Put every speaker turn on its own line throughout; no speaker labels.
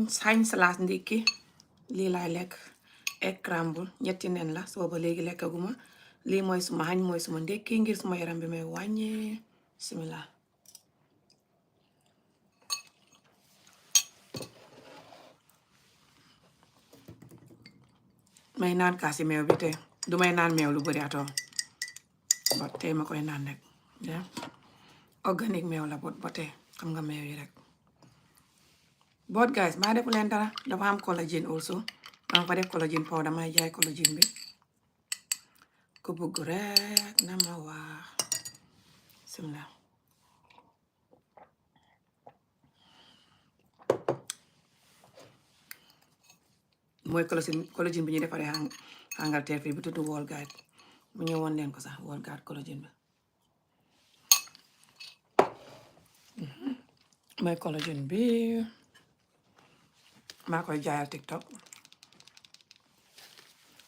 xañ salaas ndékki lii laay lekk egg crumble ñetti nen la soo ba léegi lekkaguma lii mooy suma xañ mooy suma ndékki ngir suma yaram bi may wàññee bismillah may naan kaasi meew bi tey du may naan meew lu bari atoo bot tey ma koy naan rek yeah. Organic meew la bot ba tey xam nga meew yi rek but guys maa defu leen dara dafa am collagen also dama fa def collagen powder may jaay collagen bi ku bëgg rek na ma wax bismillah mooy collagen bi ñu defaree Angleterre fii bu tudd Walgard mu ñëwoon leen ko sax Walgard collagen bi mooy collagen bi maa koy jaayal TikTok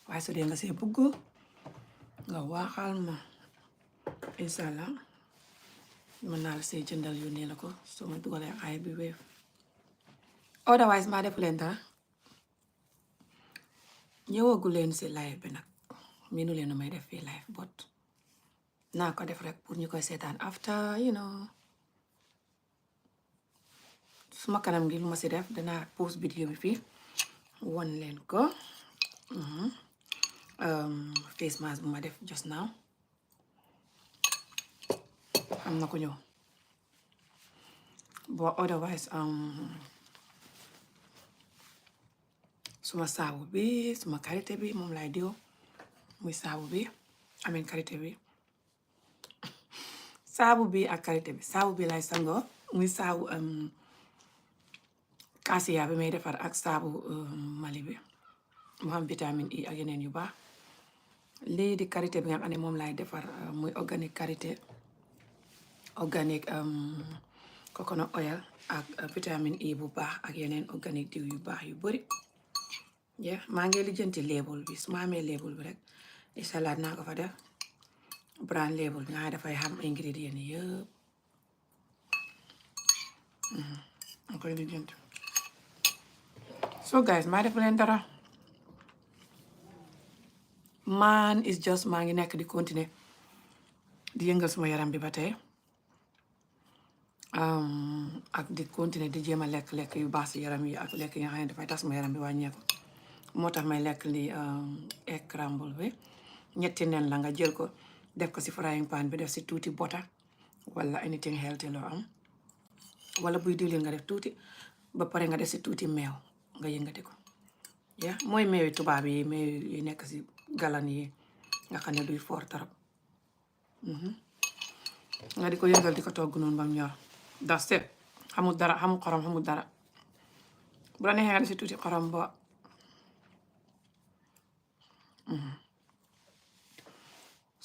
waaye su dee nga see bëgg nga waxal ma inshallah mën naa la see jëndal yónnee la ko soo ma dugalee ay bi wéef otherwise maa def leen dara ñëwagu leen si live bi nag miinu leen may def fii live but naa ko def rek pour ñu koy seetaan after suma kanam gi lu ma si def danaa post vidéo bi fii won leen ko face mask bu ma def just now am na ko ñëw but otherwise suma saabu bi suma karité bi moom lay diw muy saabu bi amen karité bi saabu bi ak karité bi saabu bi lay sangoo muy saabu kaasiya bi may defar ak saabu Mali bi mu am vitamine E ak yeneen yu baax lii di karité bi nga xam ne moom lay defar muy organique karité organique coconut oil ak vitamine E bu baax ak yeneen organique diw yu baax yu bari maa ngi lijjanti label bi su ma amee label bi rek inshallah naa ko fa def brand label bi nga dafay xam ingrédient yi yëpp ma koy lijjanti so guys maa def leen dara man is just maa ngi nekk di continuer di yëngal suma yaram bi ba tey ak di continuer di jéem a lekk yu baax si yaram yi ak lekk yi nga xam ne dafay tax suma yaram bi wàññeeku moo tax may lekk li egg crumble bi ñetti nen la nga jël ko def ko si frying pan bi def si tuuti butter wala anything healthy loo am wala buy diwlin nga def tuuti ba pare nga def si tuuti meew nga yëngati ko mooy meewi tubaab yi meew yi nekk si galan yi nga xam ne duy foor tarap nga di ko yëngal di ko togg noonu bam ñor das te xamul dara xamul xorom xamul dara bu la neexee nga def si tuuti xorom ba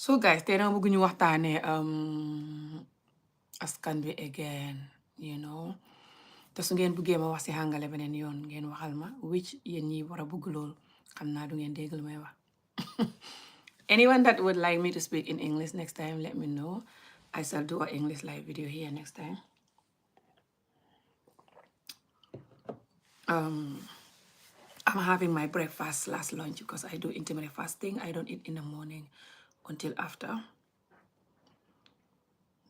so guys tey dama bëgg ñu waxtaanee askan bi again te su ngeen bëggee ma wax si hàngale beneen yoon ngeen waxal ma which yéen ñi war a bëgg loolu xam naa du ngeen dégg lu may wax anyone that would like me to speak in English next time let me know I shall do an English live video here next time I'm having my breakfast / lunch because I do intermittent fasting. I don't eat in the morning until after.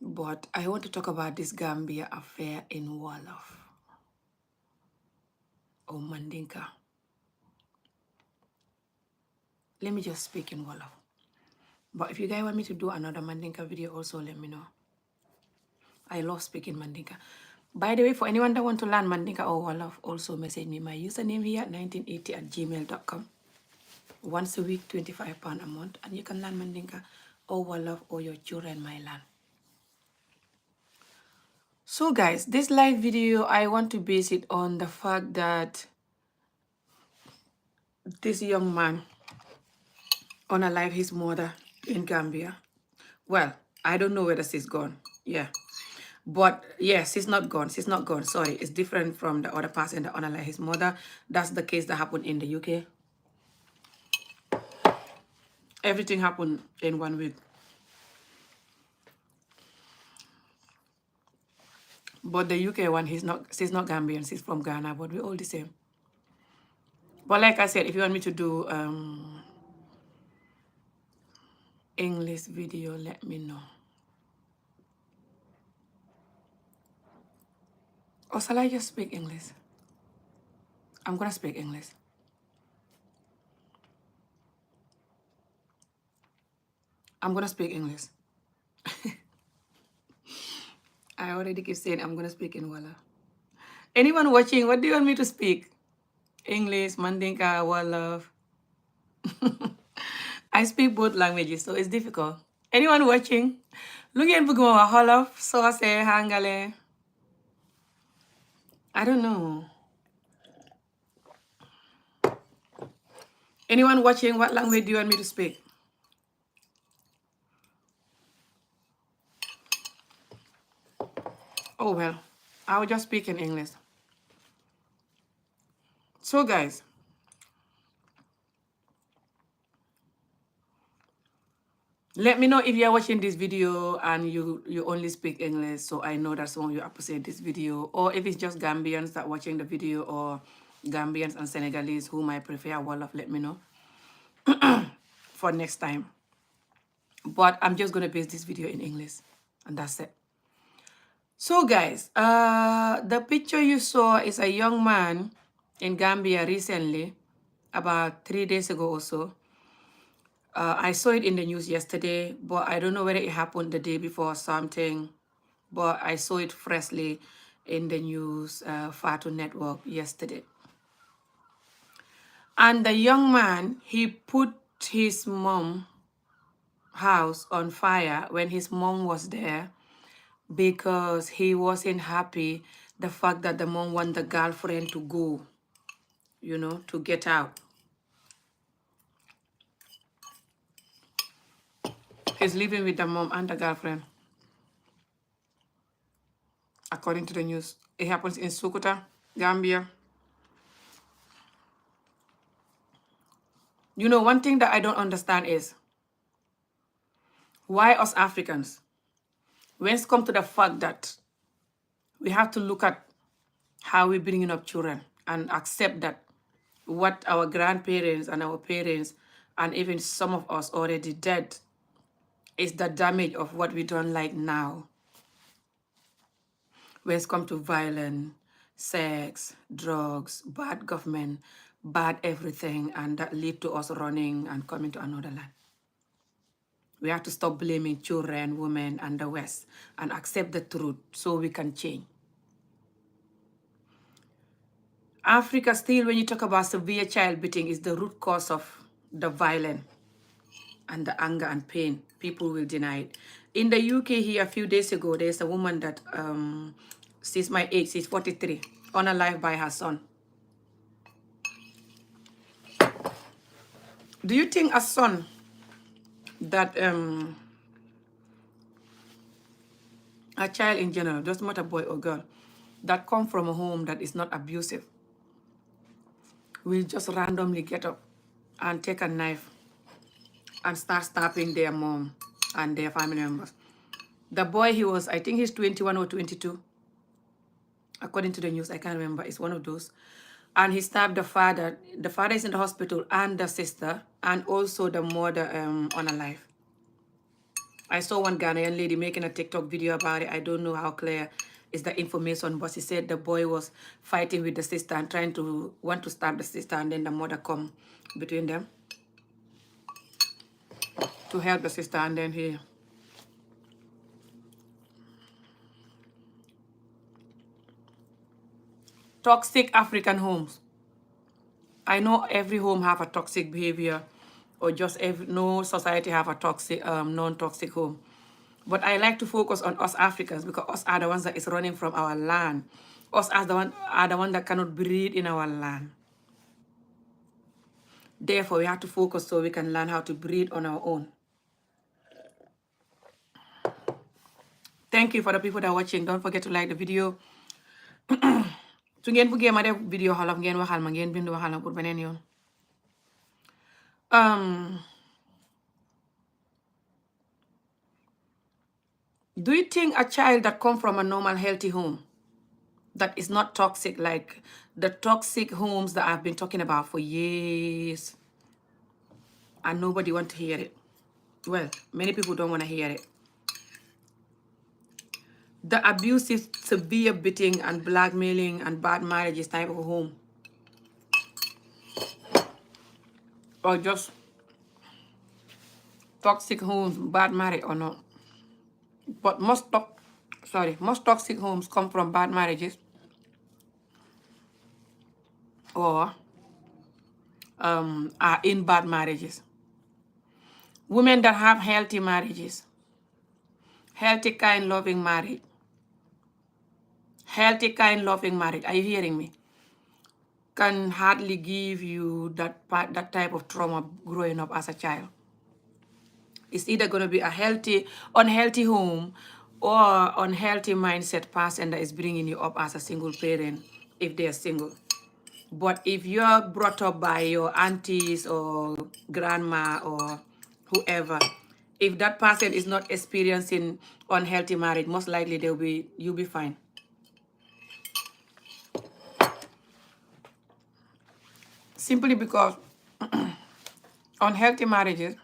But I want to talk about this Gambia affair in Wolof or Mandinka. Let me just speak in Wolof. But if you guys want me to do another Mandinka video also, let me know. I love speaking Mandinka. By the way, for anyone that want to learn Mandinka or Wolof, also message me my username here, 1980@gmail.com. Once a week, £25 a month, and you can learn Mandinka or Wolof or your children might learn. So guys, this live video, I want to base it on the fact that this young man unalived his mother in Gambia. Well, I don't know whether she's gone. Yeah. But yes, she's not gone. She's not gone. Sorry. It's different from the other person that unalived his mother. That's the case that happened in the UK. Everything happened in 1 week. But the UK one, she's not Gambian, she's from Ghana, but we're all the same. But like I said, if you want me to do English video, let me know. Or shall I just speak English? I'm gonna speak English. I'm gonna speak English. I already keep saying I'm gonna speak in Wala. Anyone watching, what do you want me to speak? English, Mandinka, Wolof. I speak both languages, so it's difficult. Anyone watching? Lu ngeen bëgg ma wax Wolof, Soose, Hangale. I don't know. Anyone watching, what language do you want me to speak? Oh well, I will just speak in English. So guys, let me know if you're watching this video and you only speak English, so I know that some of you appreciate this video, or if it's just Gambians that watching the video, or Gambians and Senegalese who might prefer Wolof, let me know for next time. But I'm just gonna base this video in English, and that's it. So guys, the picture you saw is a young man in Gambia recently, about 3 days ago or so. I saw it in the news yesterday, but I don't know whether it happened the day before or something. But I saw it freshly in the news, Fatu Network yesterday. And the young man, he put his mom house on fire when his mom was there because he wasn't happy the fact that the mom want the girlfriend to go, you know, to get out. He's living with the mom and the girlfriend, according to the news. It happens in Sukuta, Gambia. You know, one thing that I don't understand is why us Africans, when it's come to the fact that we have to look at how we're bringing up children and accept that what our grandparents and our parents and even some of us already did is the damage of what we don't like now. When it's come to violence, sex, drugs, bad government, bad everything, and that lead to us running and coming to another land. We have to stop blaming children, women, and the West and accept the truth so we can change. Africa still, when you talk about severe child beating, is the root cause of the violence and the anger and pain. People will deny it. In the UK here a few days ago, there's a woman that, she's my age, she's 43, unalived by her son. Do you think a son that, a child in general, doesn't matter boy or girl, that come from a home that is not abusive, will just randomly get up and take a knife and start stabbing their mom and their family members? The boy, I think he's 21 or 22, according to the news, I can't remember, it's one of those. And he stabbed the father. The father is in the hospital, and the sister, and also the mother unalive. I saw one Ghanaian lady making a TikTok video about it. I don't know how clear is the information, but she said the boy was fighting with the sister and want to stab the sister, and then the mother come between them to help the sister, and then he... Toxic African homes. I know every home have a toxic behavior, or just no society have a toxic, non-toxic home. But I like to focus on us Africans because us are the ones that is running from our land. Us are the one that cannot breathe in our land. Therefore, we have to focus so we can learn how to breathe on our own. Thank you for the people that are watching. Don't forget to like the video. Su ngeen bëggee ma def video xolof ngeen waxal ma ngeen bindu waxal ma pour beneen yoon. Do you think a child that come from a normal healthy home that is not toxic, like the toxic homes that I've been talking about for years, and nobody want to hear it. Well, many people don't want to hear it. The abusive, severe beating and blackmailing and bad marriages type of home, or just toxic homes, bad marriage or not. But most toxic homes come from bad marriages or are in bad marriages. Women that have healthy marriages, healthy, kind, loving marriage, healthy, kind, loving marriage, are you hearing me? Can hardly give you that type of trauma growing up as a child. It's either going to be a healthy, unhealthy home or unhealthy mindset person that is bringing you up as a single parent if they're single. But if you're brought up by your aunties or grandma or whoever, if that person is not experiencing unhealthy marriage, most likely you'll be fine. Simply because unhealthy marriages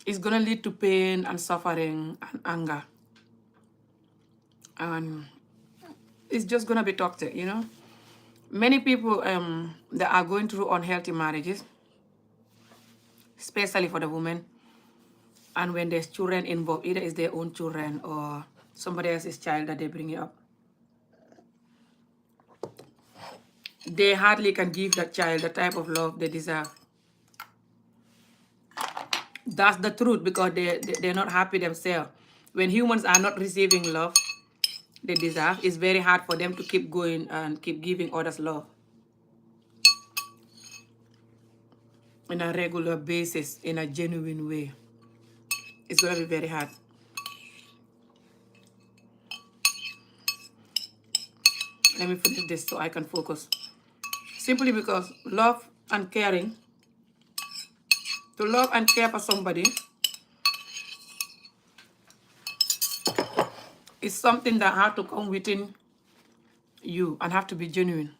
is going to lead to pain and suffering and anger. And it's just going to be toxic, you know. Many people that are going through unhealthy marriages, especially for the women, and when there's children involved, either it's their own children or somebody else's child that they bring up, they hardly can give that child the type of love they deserve. That's the truth, because they're not happy themselves. When humans are not receiving love they deserve, it's very hard for them to keep going and keep giving others love in a regular basis, in a genuine way. It's going to be very hard. Let me finish this so I can focus. Simply because love and caring, to love and care for somebody is something that has to come within you and have to be genuine.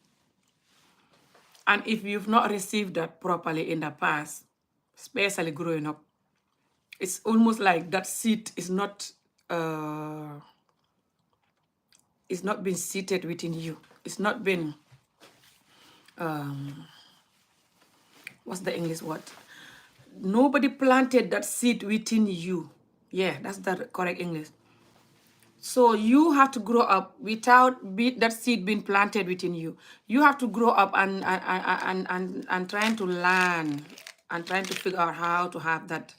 And if you've not received that properly in the past, especially growing up, it's almost like that seed is not been seated within you. It's not been what's the English word? Nobody planted that seed within you. Yeah, that's the correct English. So you have to grow up without that seed being planted within you. You have to grow up and trying to learn and trying to figure out how to have that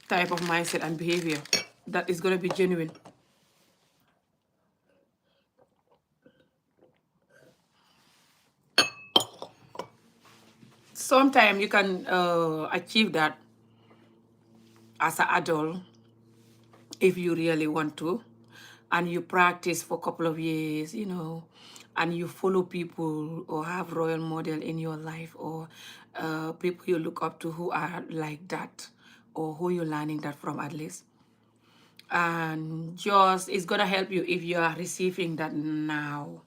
type of mindset and behavior that is going to be genuine. Sometimes you can achieve that as an adult if you really want to, and you practice for a couple of years, you know, and you follow people or have role model in your life, or people you look up to who are like that, or who you're learning that from at least. And just, it's gonna help you if you are receiving that now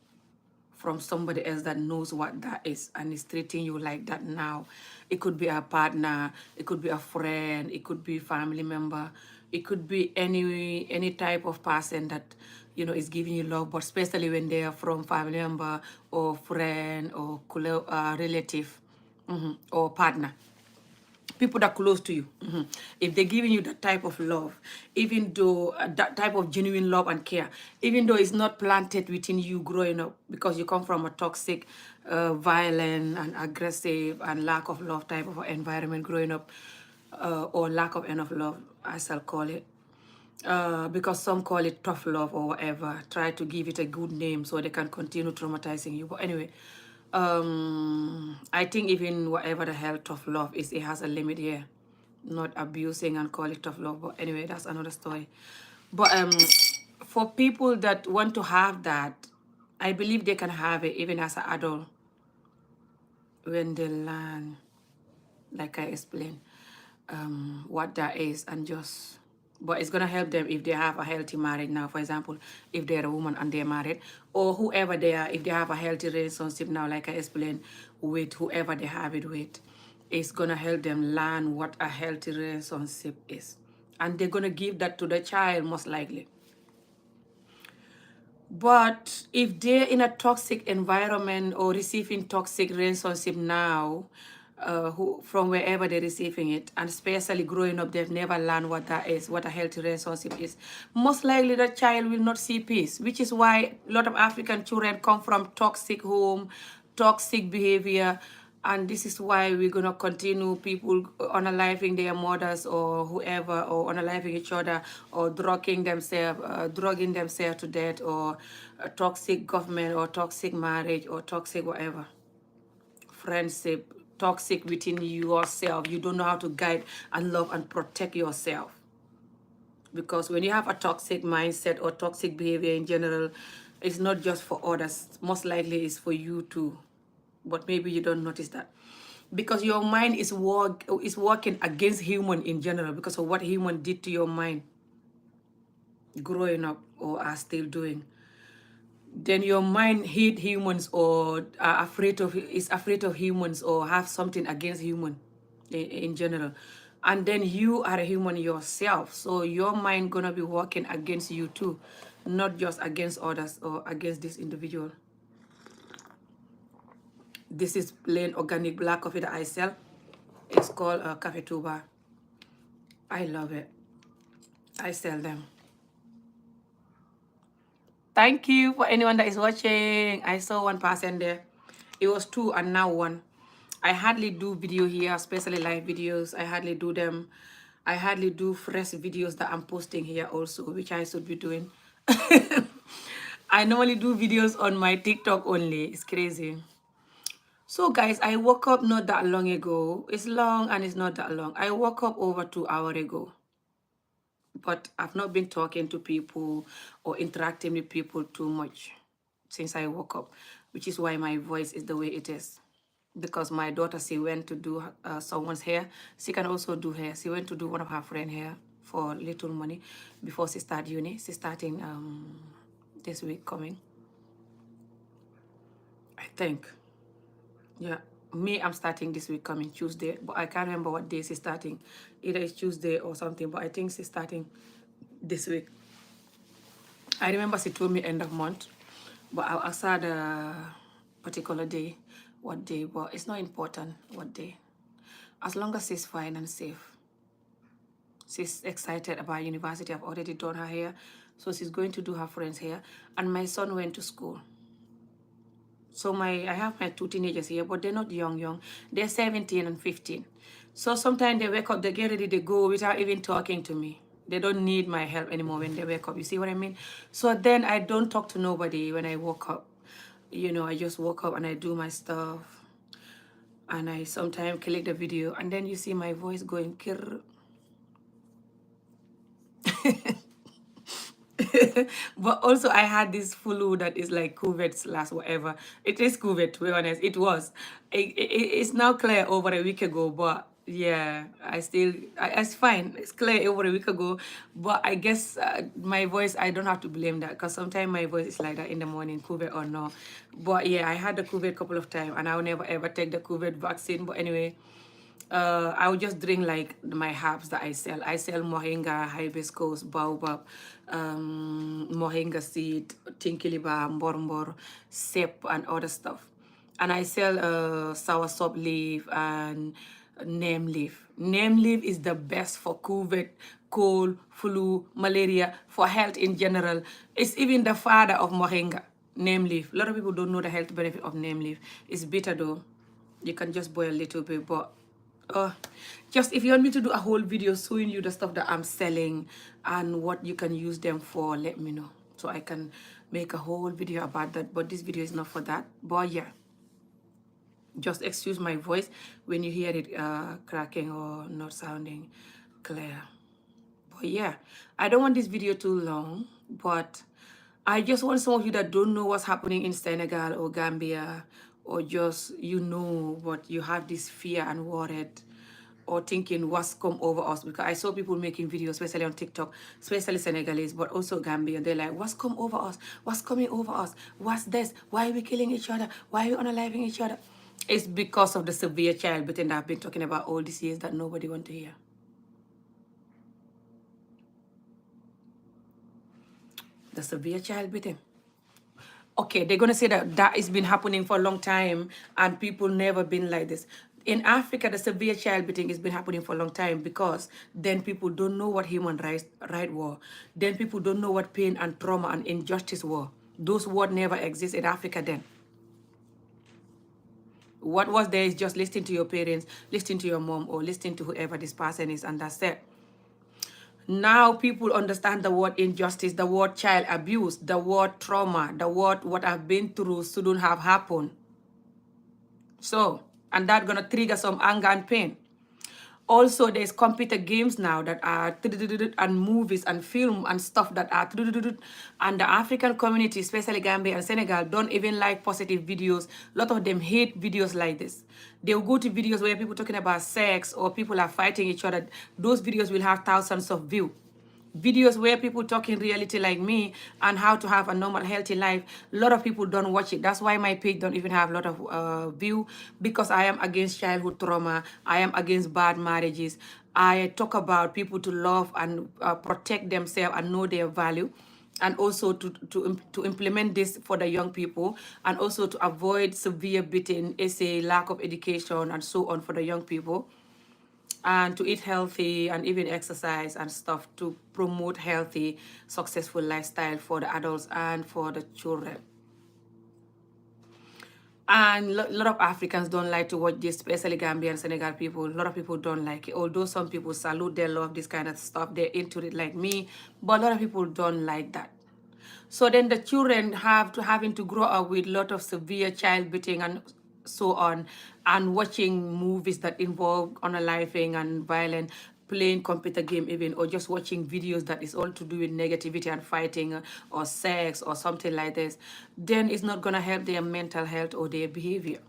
from somebody else that knows what that is and is treating you like that now. It could be a partner, it could be a friend, it could be a family member, it could be any type of person that, you know, is giving you love, but especially when they are from family member or friend or relative, or partner. People that are close to you, if they're giving you that type of love, even though that type of genuine love and care, even though it's not planted within you growing up because you come from a toxic, violent and aggressive and lack of love type of environment growing up, or lack of enough love, as I'll call it, because some call it tough love or whatever, try to give it a good name so they can continue traumatizing you. But anyway, I think even whatever the hell tough love is, it has a limit here. Not abusing and call it tough love, but anyway, that's another story. But for people that want to have that, I believe they can have it even as an adult when they learn, like I explained, what that is, and just but it's going to help them if they have a healthy marriage now. For example, if they're a woman and they're married, or whoever they are, if they have a healthy relationship now, like I explained, with whoever they have it with, it's going to help them learn what a healthy relationship is. And they're going to give that to the child, most likely. But if they're in a toxic environment or receiving toxic relationship now, from wherever they're receiving it, and especially growing up, they've never learned what that is, what a healthy relationship is. Most likely, the child will not see peace, which is why a lot of African children come from toxic home, toxic behavior, and this is why we're going to continue people unaliving their mothers or whoever, or unaliving each other, or drugging themselves to death, or a toxic government, or toxic marriage, or toxic whatever. Friendship, toxic within yourself. You don't know how to guide and love and protect yourself. Because when you have a toxic mindset or toxic behavior in general, it's not just for others. Most likely it's for you too. But maybe you don't notice that. Because your mind is working against human in general because of what human did to your mind growing up or are still doing. Then your mind hate humans or is afraid of humans or have something against human in general. And then you are a human yourself, so your mind gonna be working against you too, not just against others or against this individual. This is plain organic black coffee that I sell. It's called Cafe Tuba. I love it. I sell them. Thank you for anyone that is watching. I saw one person there. It was 2 and now 1. I hardly do video here, especially live videos. I hardly do them. I hardly do fresh videos that I'm posting here also, which I should be doing. I normally do videos on my TikTok only. It's crazy. So guys, I woke up not that long ago. It's long and it's not that long. I woke up over 2 hours ago. But I've not been talking to people or interacting with people too much since I woke up, which is why my voice is the way it is. Because my daughter, she went to do someone's hair. She can also do hair. She went to do one of her friend's hair for little money before she start uni. She's starting this week coming, I think. Yeah, me, I'm starting this week coming Tuesday, but I can't remember what day she's starting. Either it's Tuesday or something, but I think she's starting this week. I remember she told me end of month, but I'll ask her the particular day, what day, but it's not important what day. As long as she's fine and safe. She's excited about university. I've already done her hair, so she's going to do her friend's hair. And my son went to school. So I have my 2 teenagers here, but they're not young. They're 17 and 15. So sometimes they wake up, they get ready, they go without even talking to me. They don't need my help anymore when they wake up. You see what I mean? So then I don't talk to nobody when I woke up. You know, I just woke up and I do my stuff. And I sometimes click the video. And then you see my voice going, kirr. But also I had this flu that is like COVID/whatever. It is COVID, to be honest. It was. It's now clear over a week ago, but yeah, it's fine. It's clear over a week ago, but I guess my voice, I don't have to blame that because sometimes my voice is like that in the morning, COVID or no. But yeah, I had the COVID a couple of times and I'll never ever take the COVID vaccine. But anyway, I would just drink like my herbs that I sell. I sell moringa, hibiscus, baobab, moringa seed, tinkiliba, mbormbor, sep, and other stuff. And I sell soursop leaf and neem leaf. Neem leaf is the best for COVID, cold, flu, malaria, for health in general. It's even the father of moringa, neem leaf. A lot of people don't know the health benefit of neem leaf. It's bitter though. You can just boil a little bit, but just if you want me to do a whole video showing you the stuff that I'm selling and what you can use them for, let me know so I can make a whole video about that. But this video is not for that. But yeah, just excuse my voice when you hear it cracking or not sounding clear. But yeah, I don't want this video too long, but I just want some of you that don't know what's happening in Senegal or Gambia, or just, you know, but you have this fear and worried or thinking what's come over us, because I saw people making videos, especially on TikTok, especially Senegalese, but also Gambian. They're like, what's come over us? What's coming over us? What's this? Why are we killing each other? Why are we unaliving each other? It's because of the severe child beating that I've been talking about all these years that nobody want to hear. The severe child beating. Okay, they're going to say that that has been happening for a long time and people never been like this. In Africa, the severe child beating has been happening for a long time because then people don't know what human rights were. Then people don't know what pain and trauma and injustice were. Those words never exist in Africa then. What was there is just listening to your parents, listening to your mom, or listening to whoever this person is, and that's it. Now people understand the word injustice, the word child abuse, the word trauma, the word what I've been through shouldn't have happened. So, and that's gonna trigger some anger and pain. Also, there's computer games now that are and movies and film and stuff that are and the African community, especially Gambia and Senegal, don't even like positive videos. A lot of them hate videos like this. They'll go to videos where people talking about sex or people are fighting each other. Those videos will have thousands of views. Videos where people talk in reality like me and how to have a normal healthy life, a lot of people don't watch it. That's why my page don't even have a lot of view, because I am against childhood trauma. I am against bad marriages. I talk about people to love and protect themselves and know their value, and also to implement this for the young people, and also to avoid severe beating, essay, lack of education, and so on for the young people, and to eat healthy and even exercise and stuff to promote healthy, successful lifestyle for the adults and for the children. And a lot of Africans don't like to watch this, especially Gambian and Senegal people. A lot of people don't like it, although some people salute, they love this kind of stuff, they're into it like me, but a lot of people don't like that. So then the children having to grow up with a lot of severe child beating and so on, and watching movies that involve unaliving and violent, playing computer game even, or just watching videos that is all to do with negativity and fighting or sex or something like this, then it's not going to help their mental health or their behavior.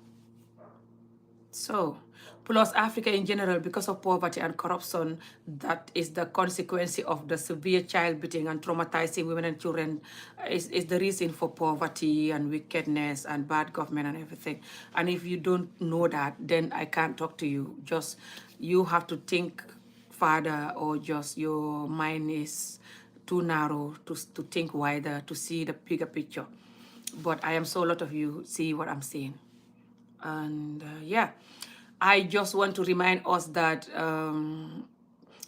So, plus Africa in general, because of poverty and corruption, that is the consequence of the severe child beating and traumatizing women and children, is the reason for poverty and wickedness and bad government and everything. And if you don't know that, then I can't talk to you. Just, you have to think further, or just your mind is too narrow to think wider, to see the bigger picture. But I am so a lot of you see what I'm saying. And yeah, I just want to remind us that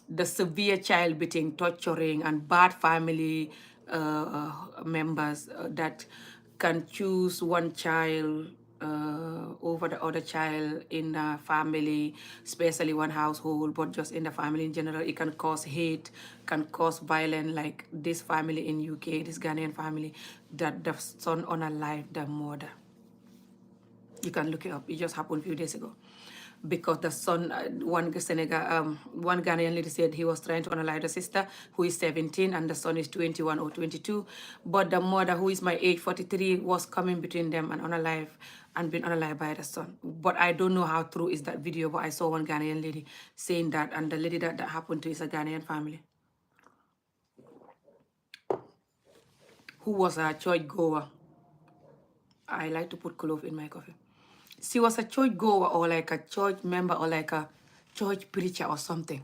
the severe child beating, torturing, and bad family members that can choose one child over the other child in a family, especially one household, but just in the family in general, it can cause hate, can cause violence, like this family in UK, this Ghanaian family, that the son unalived the mother. You can look it up. It just happened a few days ago. Because the son, one Ghanaian lady said he was trying to unalive the sister, who is 17, and the son is 21 or 22. But the mother, who is my age, 43, was coming between them and unalive, and being unalived by the son. But I don't know how true is that video, but I saw one Ghanaian lady saying that, and the lady that happened to is a Ghanaian family, who was a church goer. I like to put clove in my coffee. She was a church goer, or like a church member, or like a church preacher or something.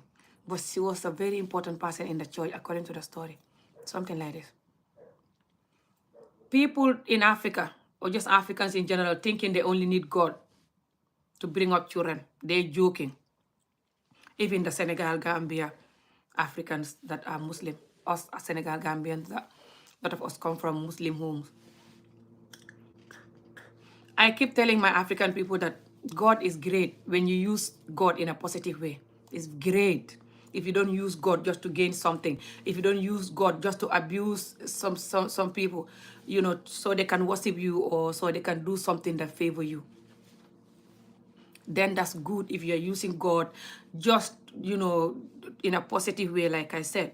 But she was a very important person in the church, according to the story. Something like this. People in Africa, or just Africans in general, thinking they only need God to bring up children. They're joking. Even the Senegal, Gambia, Africans that are Muslim, us Senegal, Gambians, a lot of us come from Muslim homes. I keep telling my African people that God is great when you use God in a positive way. It's great. If you don't use God just to gain something, if you don't use God just to abuse some people, you know, so they can worship you, or so they can do something that favor you, then that's good. If you're using God just, you know, in a positive way, like I said.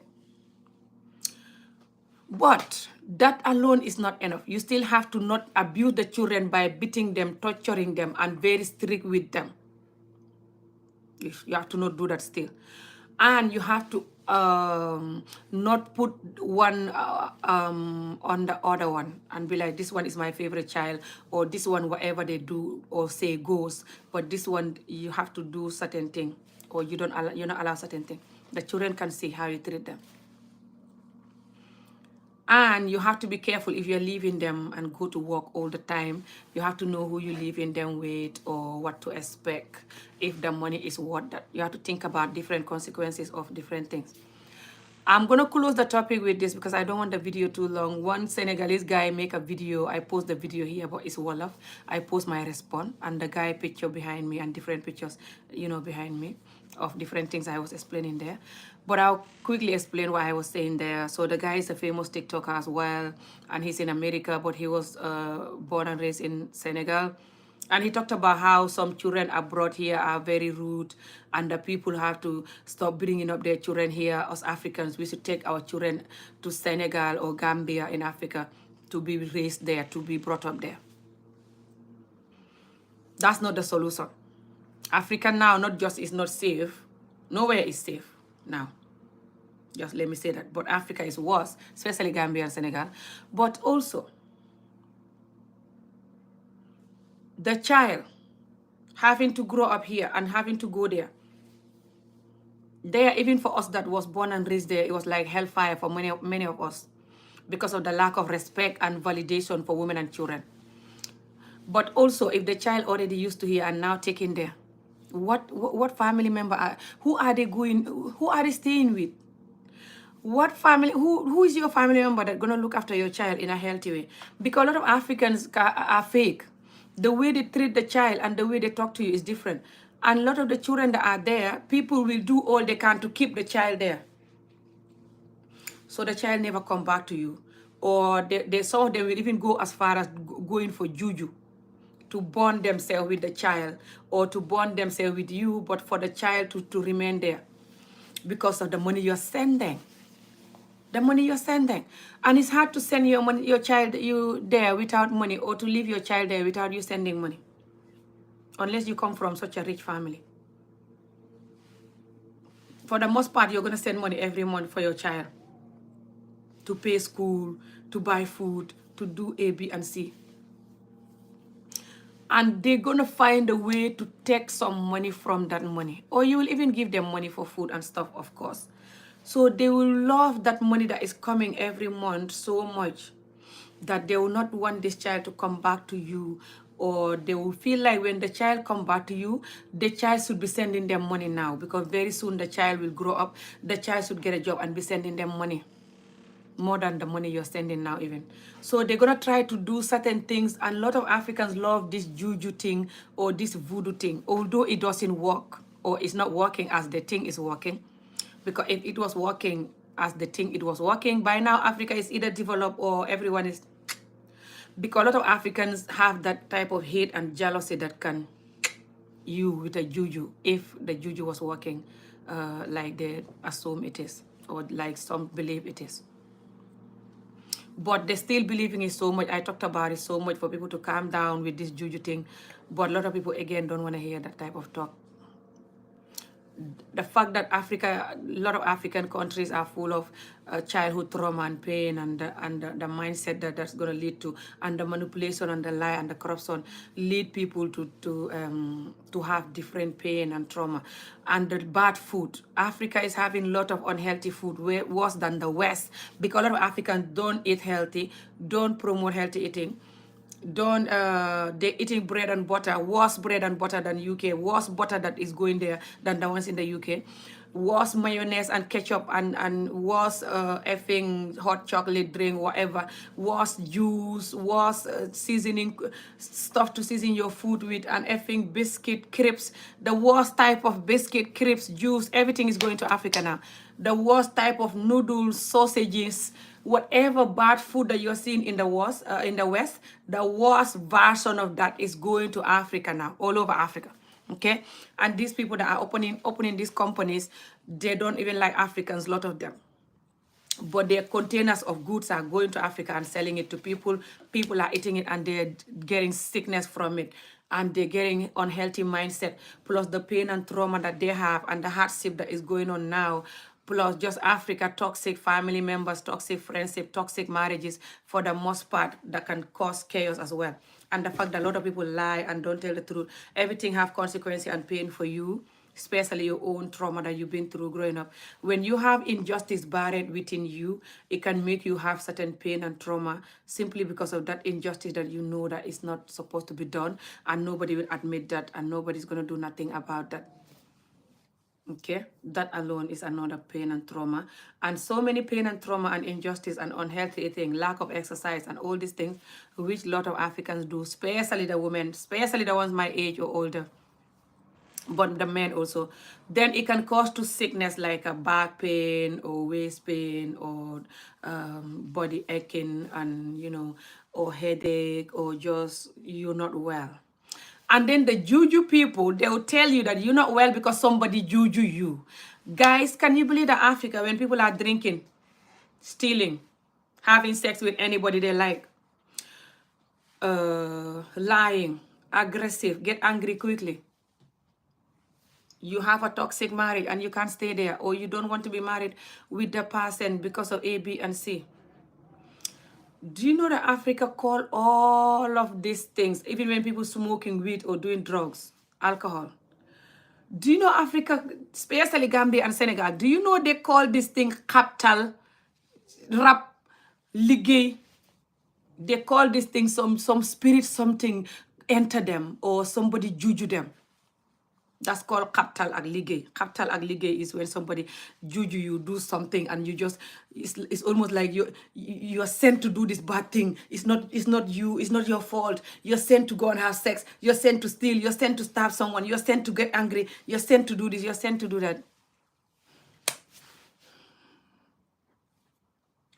But that alone is not enough. You still have to not abuse the children by beating them, torturing them, and very strict with them. You have to not do that still. And you have to not put one on the other one and be like, this one is my favorite child, or this one, whatever they do or say goes, but this one, you have to do certain thing, or you're not allow certain thing. The children can see how you treat them. And you have to be careful if you're leaving them and go to work all the time. You have to know who you're leaving them with or what to expect, if the money is worth that. You have to think about different consequences of different things. I'm going to close the topic with this because I don't want the video too long. One Senegalese guy make a video. I post the video here, but it's Wolof. I post my response and the guy picture behind me and different pictures, behind me of different things I was explaining there. But I'll quickly explain what I was saying there. So the guy is a famous TikToker as well, and he's in America, but he was born and raised in Senegal. And he talked about how some children abroad here are very rude, and the people have to stop bringing up their children here. Us Africans, we should take our children to Senegal or Gambia in Africa to be raised there, to be brought up there. That's not the solution. Africa now not just is not safe, nowhere is safe now. Just let me say that. But Africa is worse, especially Gambia and Senegal. But also, the child having to grow up here and having to go there. There, even for us that was born and raised there, it was like hellfire for many of us because of the lack of respect and validation for women and children. But also, if the child already used to here and now taken there, what family member who are they staying with? What family, who is your family member that's gonna look after your child in a healthy way? Because a lot of Africans are fake. The way they treat the child and the way they talk to you is different. And a lot of the children that are there, people will do all they can to keep the child there. So the child never come back to you. Or some of them will even go as far as going for juju, to bond themselves with the child, or to bond themselves with you, but for the child to remain there because of the money you're sending. The money you're sending. And it's hard to send your child there without money, or to leave your child there without you sending money. Unless you come from such a rich family. For the most part, you're going to send money every month for your child. To pay school, to buy food, to do A, B, and C. And they're going to find a way to take some money from that money. Or you will even give them money for food and stuff, of course. So they will love that money that is coming every month so much that they will not want this child to come back to you, or they will feel like when the child come back to you, the child should be sending them money now, because very soon the child will grow up, the child should get a job and be sending them money, more than the money you're sending now even. So they're going to try to do certain things, and a lot of Africans love this juju thing or this voodoo thing, although it doesn't work, or it's not working as the thing is working. Because if it was working as the thing it was working, by now Africa is either developed or everyone is... Because a lot of Africans have that type of hate and jealousy that can you with a juju, if the juju was working like they assume it is, or like some believe it is. But they still believing it so much. I talked about it so much for people to calm down with this juju thing. But a lot of people, again, don't want to hear that type of talk. The fact that Africa, a lot of African countries are full of childhood trauma and pain, and the mindset that's going to lead to, and the manipulation and the lie and the corruption lead people to have different pain and trauma. And the bad food. Africa is having a lot of unhealthy food, way worse than the West, because a lot of Africans don't eat healthy, don't promote healthy eating. They're eating bread and butter, worse bread and butter than UK, worse butter that is going there than the ones in the UK, worse mayonnaise and ketchup, and worse effing hot chocolate drink, whatever, worse juice, worse seasoning stuff to season your food with, and effing biscuit, crepes, the worst type of biscuit, crepes, juice, everything is going to Africa now. The worst type of noodles, sausages, whatever bad food that you're seeing in the West, the worst version of that is going to Africa now, all over Africa. Okay? And these people that are opening these companies, they don't even like Africans, a lot of them. But their containers of goods are going to Africa and selling it to people. People are eating it and they're getting sickness from it. and they're getting unhealthy mindset, plus the pain and trauma that they have and the hardship that is going on now, plus just Africa, toxic family members, toxic friendship, toxic marriages, for the most part, that can cause chaos as well. And the fact that a lot of people lie and don't tell the truth, everything have consequences and pain for you, especially your own trauma that you've been through growing up. When you have injustice buried within you, it can make you have certain pain and trauma simply because of that injustice that you know that is not supposed to be done, and nobody will admit that, and nobody's going to do nothing about that. Okay, that alone is another pain and trauma. And so many pain and trauma and injustice and unhealthy eating, lack of exercise, and all these things, which a lot of Africans do, especially the women, especially the ones my age or older, but the men also. Then it can cause to sickness like a back pain or waist pain or body aching, and or headache, or just you're not well. And then the juju people, they will tell you that you're not well because somebody juju you. Guys, can you believe that Africa, when people are drinking, stealing, having sex with anybody they like, lying, aggressive, get angry quickly, you have a toxic marriage and you can't stay there, or you don't want to be married with the person because of A, B, and C. Do you know that Africa call all of these things, even when people smoking weed or doing drugs, alcohol? Do you know Africa, especially Gambia and Senegal, do you know they call this thing capital, rap, liggéey? They call this thing some spirit, something enter them, or somebody juju them. That's called capital ak liggéey. Capital ak liggéey is when somebody juju you, do something, and you just, it's almost like you're sent to do this bad thing. It's not you, it's not your fault. You're sent to go and have sex. You're sent to steal. You're sent to stab someone. You're sent to get angry. You're sent to do this. You're sent to do that.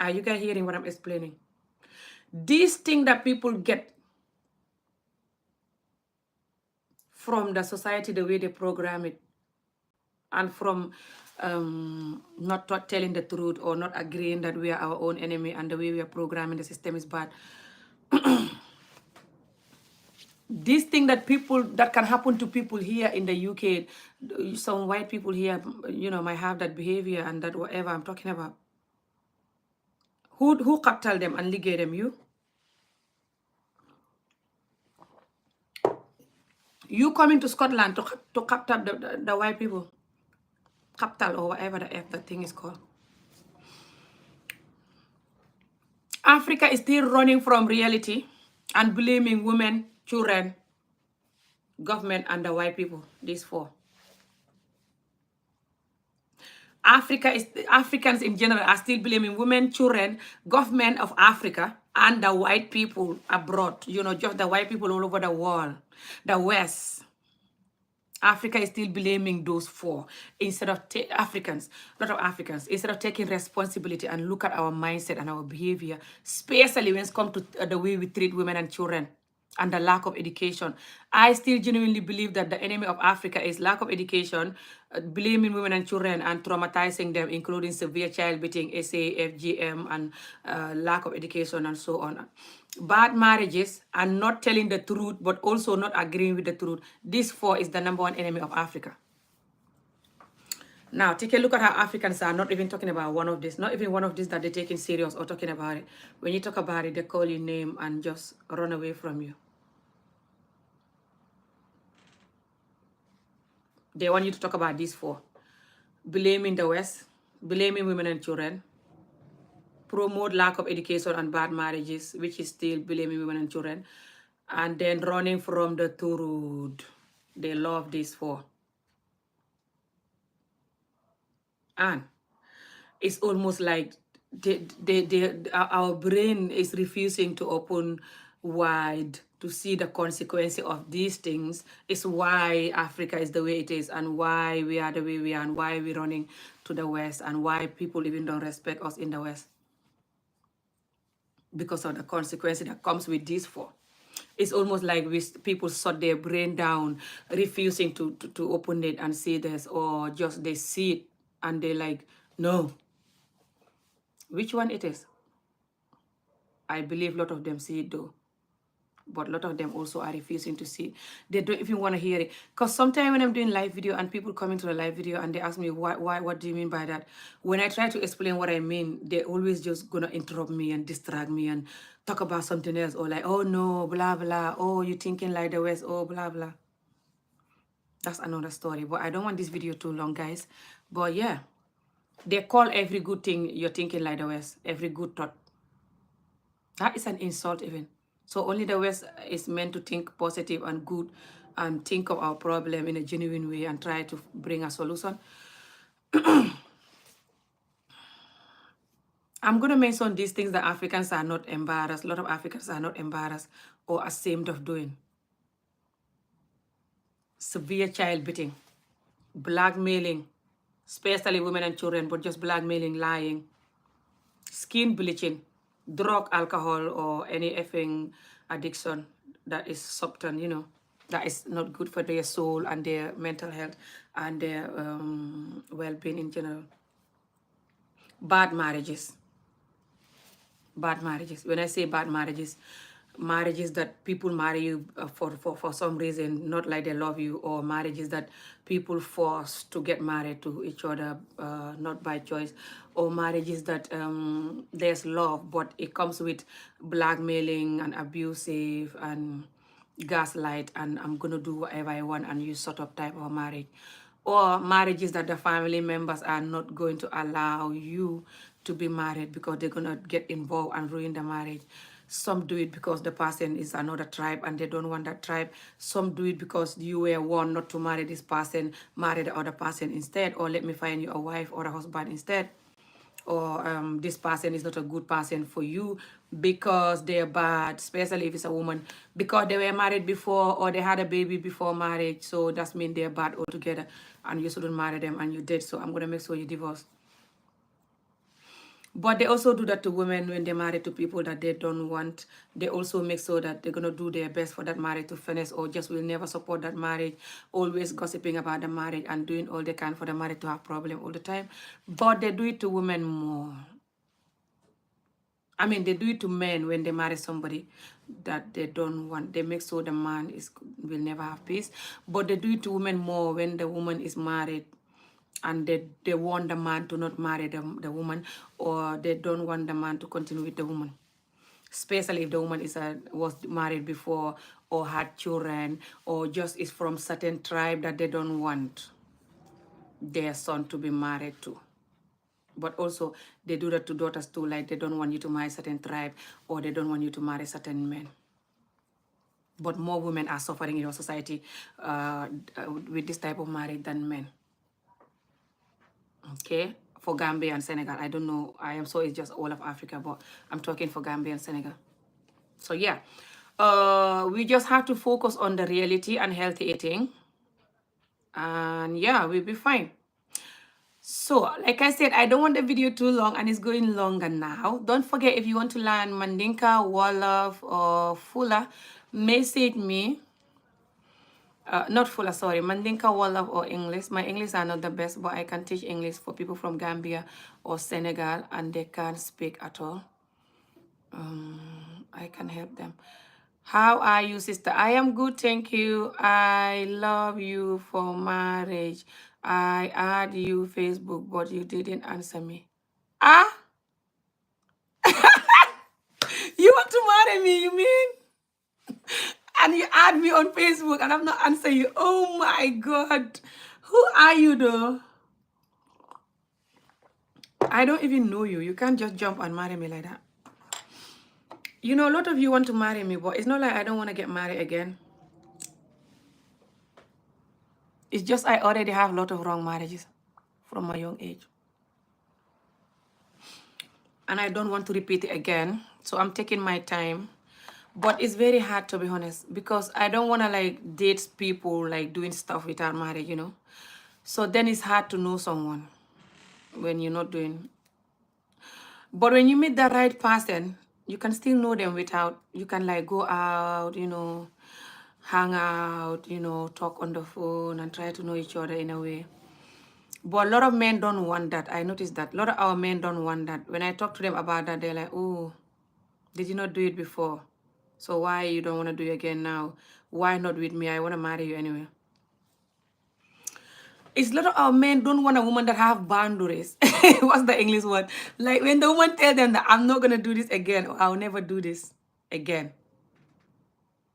Are you guys hearing what I'm explaining? This thing that people get from the society, the way they program it, and from not telling the truth, or not agreeing that we are our own enemy, and the way we are programming the system is bad. This thing that can happen to people here in the UK, some white people here, might have that behavior and that whatever I'm talking about. Who capital them and liggéey them? You coming to Scotland to capital the white people, capital, or whatever the F that thing is called. Africa is still running from reality and blaming women, children, government, and the white people. These four. Africans in general are still blaming women, children, government of Africa, and the white people abroad. Just the white people all over the world, the West. Africa is still blaming those four instead of Africans, a lot of Africans, instead of taking responsibility and look at our mindset and our behavior, especially when it comes to the way we treat women and children and the lack of education. I still genuinely believe that the enemy of Africa is lack of education, blaming women and children and traumatizing them, including severe child beating, SA, FGM, and lack of education and so on. Bad marriages and not telling the truth, but also not agreeing with the truth. This four is the number one enemy of Africa. Now, take a look at how Africans are not even talking about one of this, not even one of this that they're taking serious or talking about it. When you talk about it, they call your name and just run away from you. They want you to talk about these four. Blaming the West, blaming women and children, promote lack of education and bad marriages, which is still blaming women and children, and then running from the truth. They love these four. And it's almost like our brain is refusing to open wide to see the consequences of these things. Is why Africa is the way it is, and why we are the way we are, and why we're running to the West, and why people even don't respect us in the West. Because of the consequences that comes with these four. It's almost like people shut their brain down, refusing to open it and see this, or just they see it and they like, no. Which one it is? I believe a lot of them see it though. but a lot of them also are refusing to see. They don't even want to hear it. Because sometimes when I'm doing live video and people come into the live video and they ask me, why, what do you mean by that? When I try to explain what I mean, they always just gonna interrupt me and distract me and talk about something else, or like, oh no, blah, blah, oh, you thinking like the West, oh, blah, blah. That's another story, but I don't want this video too long, guys. But yeah, they call every good thing you're thinking like the West, every good thought. That is an insult even. So only the West is meant to think positive and good and think of our problem in a genuine way and try to bring a solution. I'm going to mention these things that Africans are not embarrassed. A lot of Africans are not embarrassed or ashamed of doing. Severe child beating, blackmailing, especially women and children, but just blackmailing, lying, skin bleaching, drug, alcohol, or any effing addiction that is substance, that is not good for their soul and their mental health and their well-being in general. Bad marriages. Bad marriages. When I say bad marriages, marriages that people marry you for some reason, not like they love you, or marriages that people force to get married to each other, not by choice, or marriages that there's love, but it comes with blackmailing and abusive and gaslight, and I'm gonna do whatever I want, and you sort of type of marriage. Or marriages that the family members are not going to allow you to be married because they're going to get involved and ruin the marriage. Some do it because the person is another tribe and they don't want that tribe. Some do it because you were warned not to marry this person, marry the other person instead, or let me find you a wife or a husband instead. Or this person is not a good person for you because they're bad, especially if it's a woman, because they were married before or they had a baby before marriage. So that means they're bad altogether and you shouldn't marry them, and you did. So I'm going to make sure you divorce. But they also do that to women when they're married to people that they don't want. They also make sure that they're going to do their best for that marriage to finish, or just will never support that marriage, always gossiping about the marriage and doing all they can for the marriage to have problem all the time. But they do it to women more. I mean, they do it to men when they marry somebody that they don't want. They make sure the man will never have peace. But they do it to women more when the woman is married and they want the man to not marry the woman, or they don't want the man to continue with the woman. Especially if the woman was married before or had children, or just is from certain tribe that they don't want their son to be married to. But also they do that to daughters too, like they don't want you to marry certain tribe, or they don't want you to marry certain men. But more women are suffering in our society with this type of marriage than men. Okay, for Gambia and Senegal. I don't know. I am so it's just all of Africa, but I'm talking for Gambia and Senegal. So yeah, we just have to focus on the reality and healthy eating. And yeah, we'll be fine. So, like I said, I don't want the video too long, and it's going longer now. Don't forget, if you want to learn Mandinka, Wolof, or Fula, message me. Not Fula, sorry, Mandinka, Wolof, or English. My English are not the best, but I can teach English for people from Gambia or Senegal, and they can't speak at all. I can help them. How are you, sister? I am good, thank you. I love you for marriage. I add you Facebook, but you didn't answer me. Ah, you want to marry me, you mean? And you add me on Facebook and I'm not answering you. Oh my God. Who are you though? I don't even know you. You can't just jump and marry me like that. You know, a lot of you want to marry me, but it's not like I don't want to get married again. It's just I already have a lot of wrong marriages from my young age. And I don't want to repeat it again. So I'm taking my time. But it's very hard, to be honest, because I don't want to like date people like doing stuff without marriage, you know. So then it's hard to know someone when you're not doing. But when you meet the right person, you can still know them without, you can like go out, you know, hang out, you know, talk on the phone and try to know each other in a way. But a lot of men don't want that. I noticed that. A lot of our men don't want that. When I talk to them about that, they're like, oh, did you not do it before? So why you don't want to do it again now? Why not with me? I want to marry you anyway. It's a lot of our men don't want a woman that have boundaries. What's the English word? Like when the woman tell them that I'm not gonna do this again, or I'll never do this again,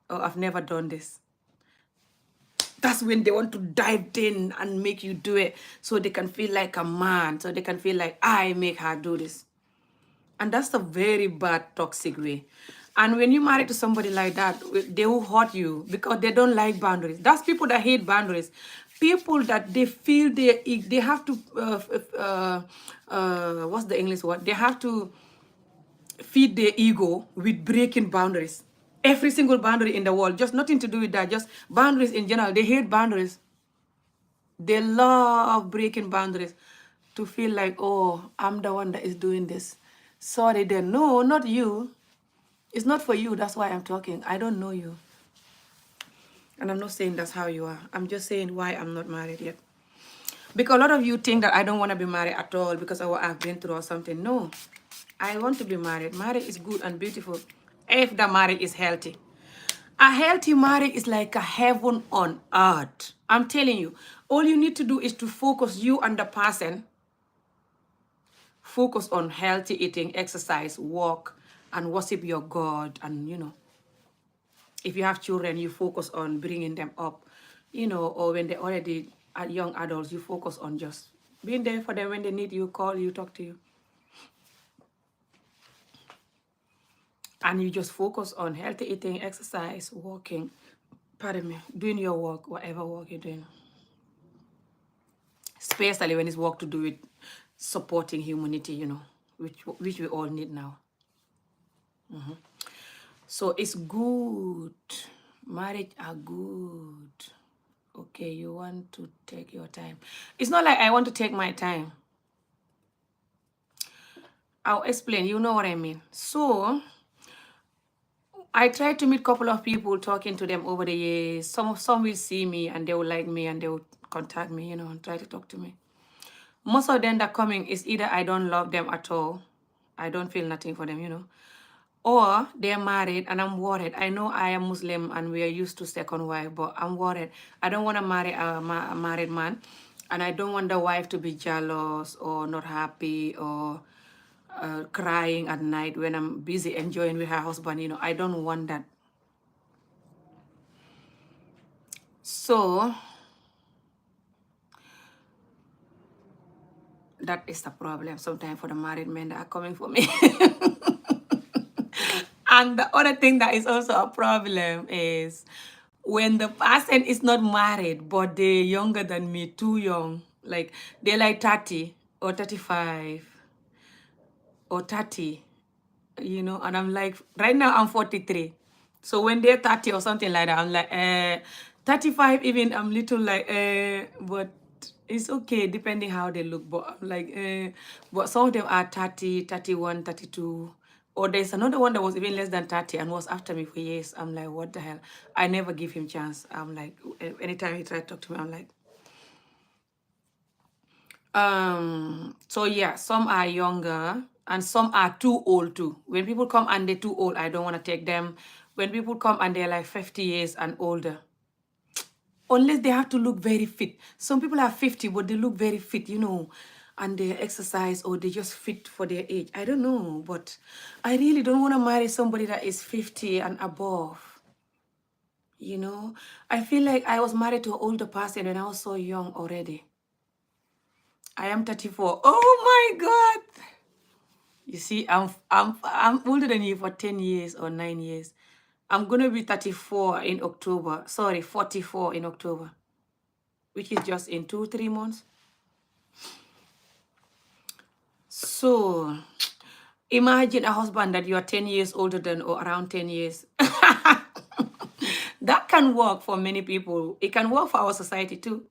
or I've never done this. That's when they want to dive in and make you do it so they can feel like a man, so they can feel like I make her do this. And that's a very bad, toxic way. And when you marry to somebody like that, they will hurt you because they don't like boundaries. That's people that hate boundaries. People that they feel they have to, what's the English word? They have to feed their ego with breaking boundaries. Every single boundary in the world, just nothing to do with that, just boundaries in general. They hate boundaries. They love breaking boundaries to feel like, oh, I'm the one that is doing this. Sorry, then. No, not you. It's not for you. That's why I'm talking. I don't know you. And I'm not saying that's how you are. I'm just saying why I'm not married yet. Because a lot of you think that I don't want to be married at all because of what I've been through or something. No, I want to be married. Marriage is good and beautiful if the marriage is healthy. A healthy marriage is like a heaven on earth. I'm telling you, all you need to do is to focus you and the person, focus on healthy eating, exercise, walk, and worship your God. And, if you have children, you focus on bringing them up, or when they're already young adults, you focus on just being there for them when they need you, call you, talk to you. And you just focus on healthy eating, exercise, walking, doing your work, whatever work you're doing. Especially when it's work to do with supporting humanity, which we all need now. So it's good. Marriage are good. Okay, you want to take your time. It's not like I want to take my time. I'll explain. You know what I mean. So I tried to meet a couple of people, talking to them over the years. Some will see me and they will like me and they will contact me, and try to talk to me. Most of them that coming is either I don't love them at all. I don't feel nothing for them, or they're married and I'm worried. I know I am Muslim and we are used to second wife, but I'm worried. I don't want to marry a married man, and I don't want the wife to be jealous or not happy or crying at night when I'm busy enjoying with her husband. I don't want that. So that is the problem sometimes for the married men that are coming for me. And the other thing that is also a problem is when the person is not married, but they're younger than me, too young, like they're like 30 or 35 or 30, and I'm like, right now I'm 43. So when they're 30 or something like that, I'm like, 35 even, I'm little like, but it's okay, depending how they look. But I'm like, but some of them are 30, 31, 32. Or there's another one that was even less than 30 and was after me for years. I'm like, what the hell? I never give him chance. I'm like, anytime he tried to talk to me, I'm like, so yeah, some are younger and some are too old too. When people come and they're too old, I don't want to take them. When people come and they're like 50 years and older, unless they have to look very fit. Some people are 50, but they look very fit, and they exercise or they just fit for their age. I don't know, but I really don't want to marry somebody that is 50 and above. I feel like I was married to an older person when I was so young already. I am 34. Oh my God. You see, I'm older than you for 10 years or 9 years. I'm gonna be 34 in October. Sorry, 44 in October, which is just in 2-3 months. So imagine a husband that you are 10 years older than, or around 10 years. That can work for many people. It can work for our society too.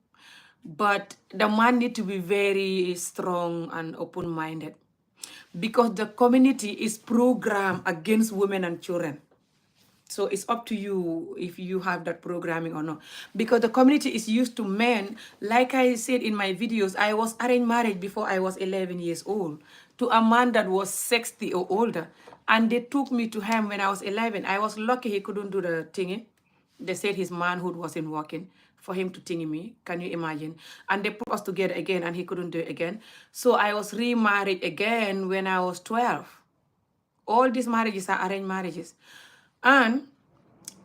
But the man need to be very strong and open-minded, because the community is programmed against women and children. So it's up to you if you have that programming or not. Because the community is used to men. Like I said in my videos, I was arranged marriage before I was 11 years old to a man that was 60 or older. And they took me to him when I was 11. I was lucky he couldn't do the thingy. They said his manhood wasn't working for him to tingy me. Can you imagine? And they put us together again and he couldn't do it again. So I was remarried again when I was 12. All these marriages are arranged marriages. And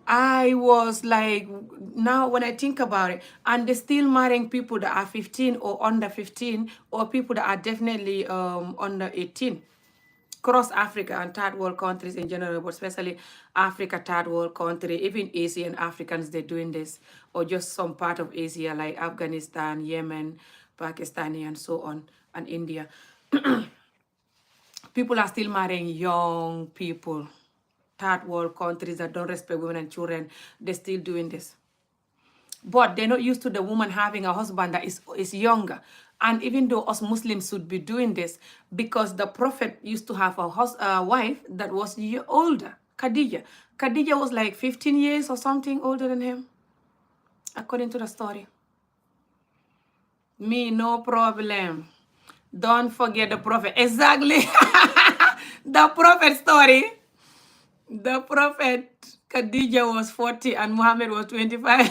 I was like, now when I think about it, and they're still marrying people that are 15 or under 15, or people that are definitely under 18, across Africa and third world countries in general, but especially Africa, third world country, even Asian Africans, they're doing this, or just some part of Asia like Afghanistan, Yemen, Pakistani, and so on, and India. People are still marrying young people. Third world countries that don't respect women and children, they're still doing this. But they're not used to the woman having a husband that is younger. And even though us Muslims should be doing this, because the Prophet used to have a wife that was older, Khadija. Khadija was like 15 years or something older than him, according to the story. Me, no problem. Don't forget the Prophet. Exactly. The Prophet story. The Prophet Khadija was 40 and Muhammad was 25.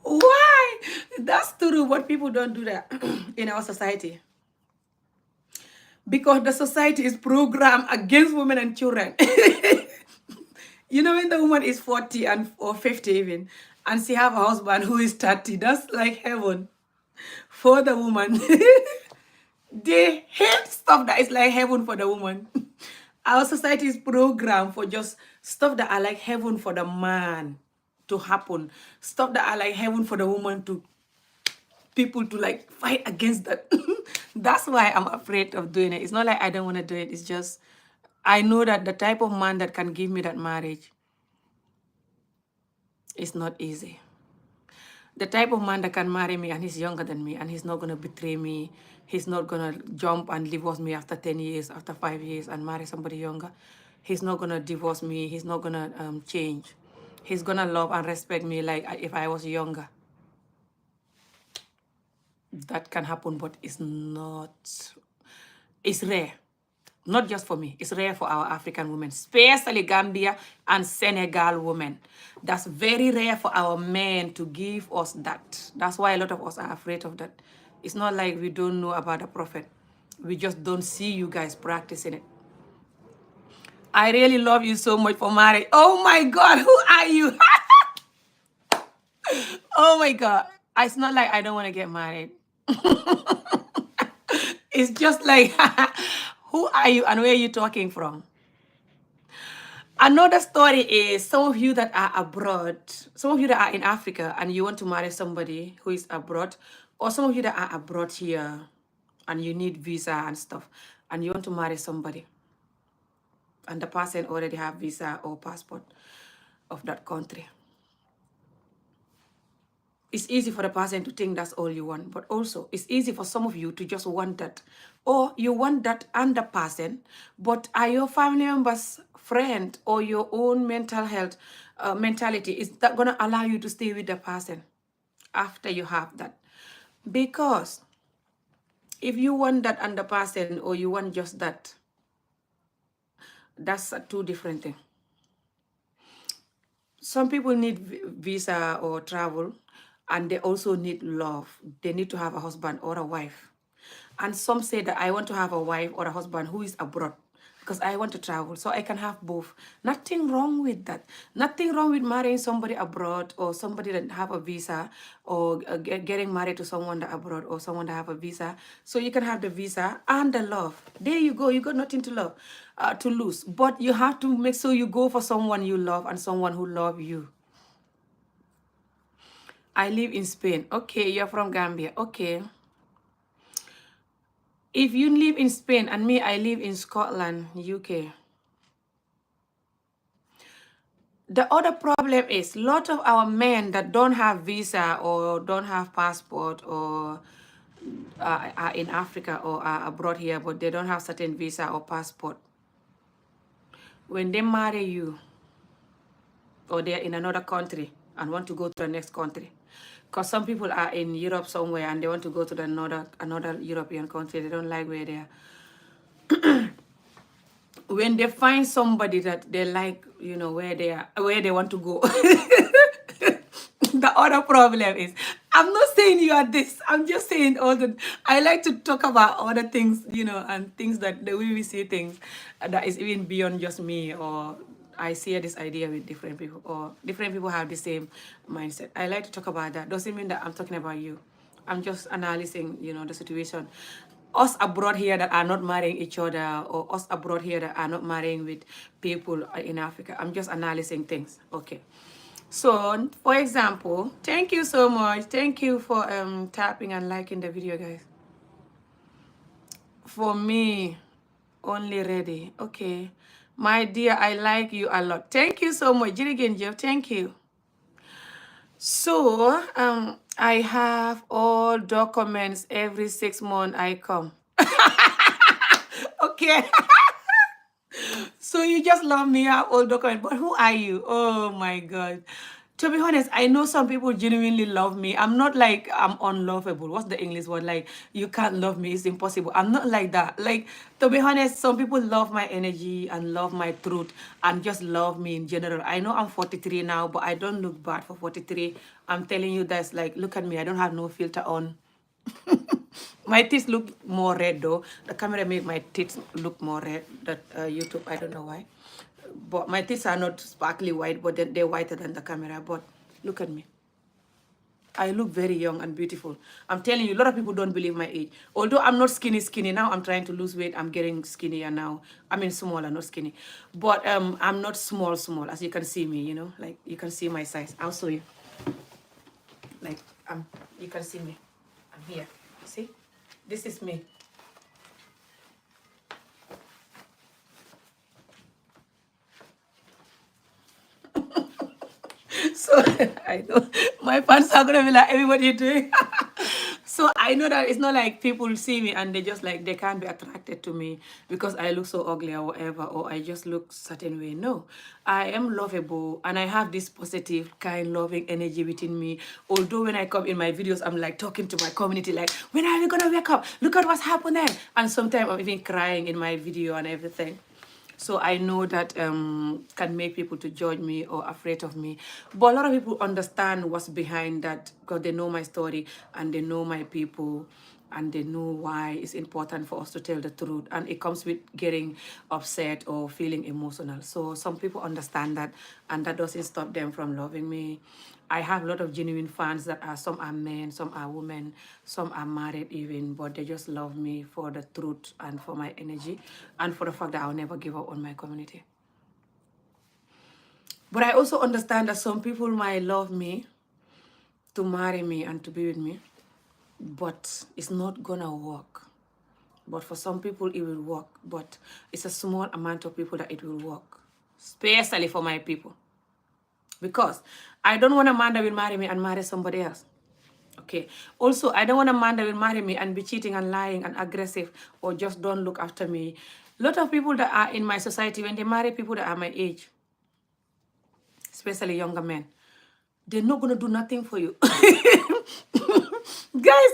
Why? That's true, but people don't do that in our society. Because the society is programmed against women and children. You know, when the woman is 40 or 50 even, and she have a husband who is 30, that's like heaven for the woman. They hate stuff that is like heaven for the woman. Our society is programmed for just stuff that are like heaven for the man to happen. Stuff that are like heaven for the woman to people to like fight against that. That's why I'm afraid of doing it. It's not like I don't want to do it. It's just I know that the type of man that can give me that marriage is not easy. The type of man that can marry me and he's younger than me and he's not going to betray me. He's not going to jump and divorce me after 10 years, after 5 years and marry somebody younger. He's not going to divorce me. He's not going to change. He's going to love and respect me like if I was younger. That can happen, but it's rare. Not just for me. It's rare for our African women, especially Gambia and Senegal women. That's very rare for our men to give us that. That's why a lot of us are afraid of that. It's not like we don't know about the Prophet. We just don't see you guys practicing it. I really love you so much for marriage. Oh my God, who are you? Oh my God. It's not like I don't want to get married. It's just like, who are you and where are you talking from? Another story is some of you that are abroad, some of you that are in Africa and you want to marry somebody who is abroad, or some of you that are abroad here and you need visa and stuff, and you want to marry somebody and the person already have visa or passport of that country. It's easy for the person to think that's all you want, but also it's easy for some of you to just want that. Or you want that and the person, but are your family members, friend, or your own mental health mentality, is that going to allow you to stay with the person after you have that? Because if you want that and the person, or you want just that, that's two different things. Some people need visa or travel, and they also need love. They need to have a husband or a wife. And some say that I want to have a wife or a husband who is abroad because I want to travel, so I can have both. Nothing wrong with that. Nothing wrong with marrying somebody abroad or somebody that have a visa, or getting married to someone that abroad or someone that have a visa. So you can have the visa and the love. There you go. You got nothing to lose. But you have to make sure you go for someone you love and someone who love you. I live in Spain. Okay, you're from Gambia. Okay. If you live in Spain and me, I live in Scotland, UK. The other problem is a lot of our men that don't have visa or don't have passport or are in Africa or are abroad here, but they don't have certain visa or passport. when they marry you, or they're in another country and want to go to the next country, because some people are in Europe somewhere and they want to go to another European country. They don't like where they are. When they find somebody that they like, where they are, where they want to go. The other problem is, I'm not saying you are this. I'm just saying I like to talk about other things, and things that the way we see things that is even beyond just me, or I share this idea with different people, or different people have the same mindset. I like to talk about that. Doesn't mean that I'm talking about you. I'm just analyzing, the situation. Us abroad here that are not marrying each other, or us abroad here that are not marrying with people in Africa. I'm just analyzing things. Okay. So, for example, thank you so much. Thank you for tapping and liking the video, guys. For me, only ready. Okay. My dear, I like you a lot. Thank you so much. Jirigen Jeff, thank you. So, I have all documents every 6 months I come. Okay. So you just love me, have all documents, but who are you? Oh my God. To be honest, I know some people genuinely love me. I'm not like I'm unlovable. What's the English word? Like, you can't love me, it's impossible. I'm not like that. Like, to be honest, some people love my energy and love my truth and just love me in general. I know I'm 43 now, but I don't look bad for 43. I'm telling you that's like, look at me, I don't have no filter on. My teeth look more red though. The camera made my teeth look more red. That YouTube, I don't know why. But my teeth are not sparkly white, but they're whiter than the camera. But look at me. I look very young and beautiful. I'm telling you, a lot of people don't believe my age. Although I'm not skinny now, I'm trying to lose weight. I'm getting skinnier now. I mean smaller, not skinny. But I'm not small, as you can see me, like you can see my size. I'll show you. Like, you can see me. I'm here. See? This is me. So I know my fans are gonna be like, everybody you doing? So I know that it's not like people see me and they just like, they can't be attracted to me because I look so ugly or whatever, or I just look certain way. No, I am lovable and I have this positive, kind, loving energy within me. Although when I come in my videos, I'm like talking to my community, like, when are we gonna wake up? Look at what's happening. And sometimes I'm even crying in my video and everything. So I know that can make people to judge me or afraid of me. But a lot of people understand what's behind that because they know my story and they know my people and they know why it's important for us to tell the truth. And it comes with getting upset or feeling emotional. So some people understand that, and that doesn't stop them from loving me. I have a lot of genuine fans that are, some are men, some are women, some are married even, but they just love me for the truth and for my energy and for the fact that I'll never give up on my community. But I also understand that some people might love me to marry me and to be with me, but it's not gonna work. But for some people it will work, but it's a small amount of people that it will work, especially for my people. Because I don't want a man that will marry me and marry somebody else. Okay. Also, I don't want a man that will marry me and be cheating and lying and aggressive or just don't look after me. A lot of people that are in my society, when they marry people that are my age, especially younger men, they're not going to do nothing for you. Guys,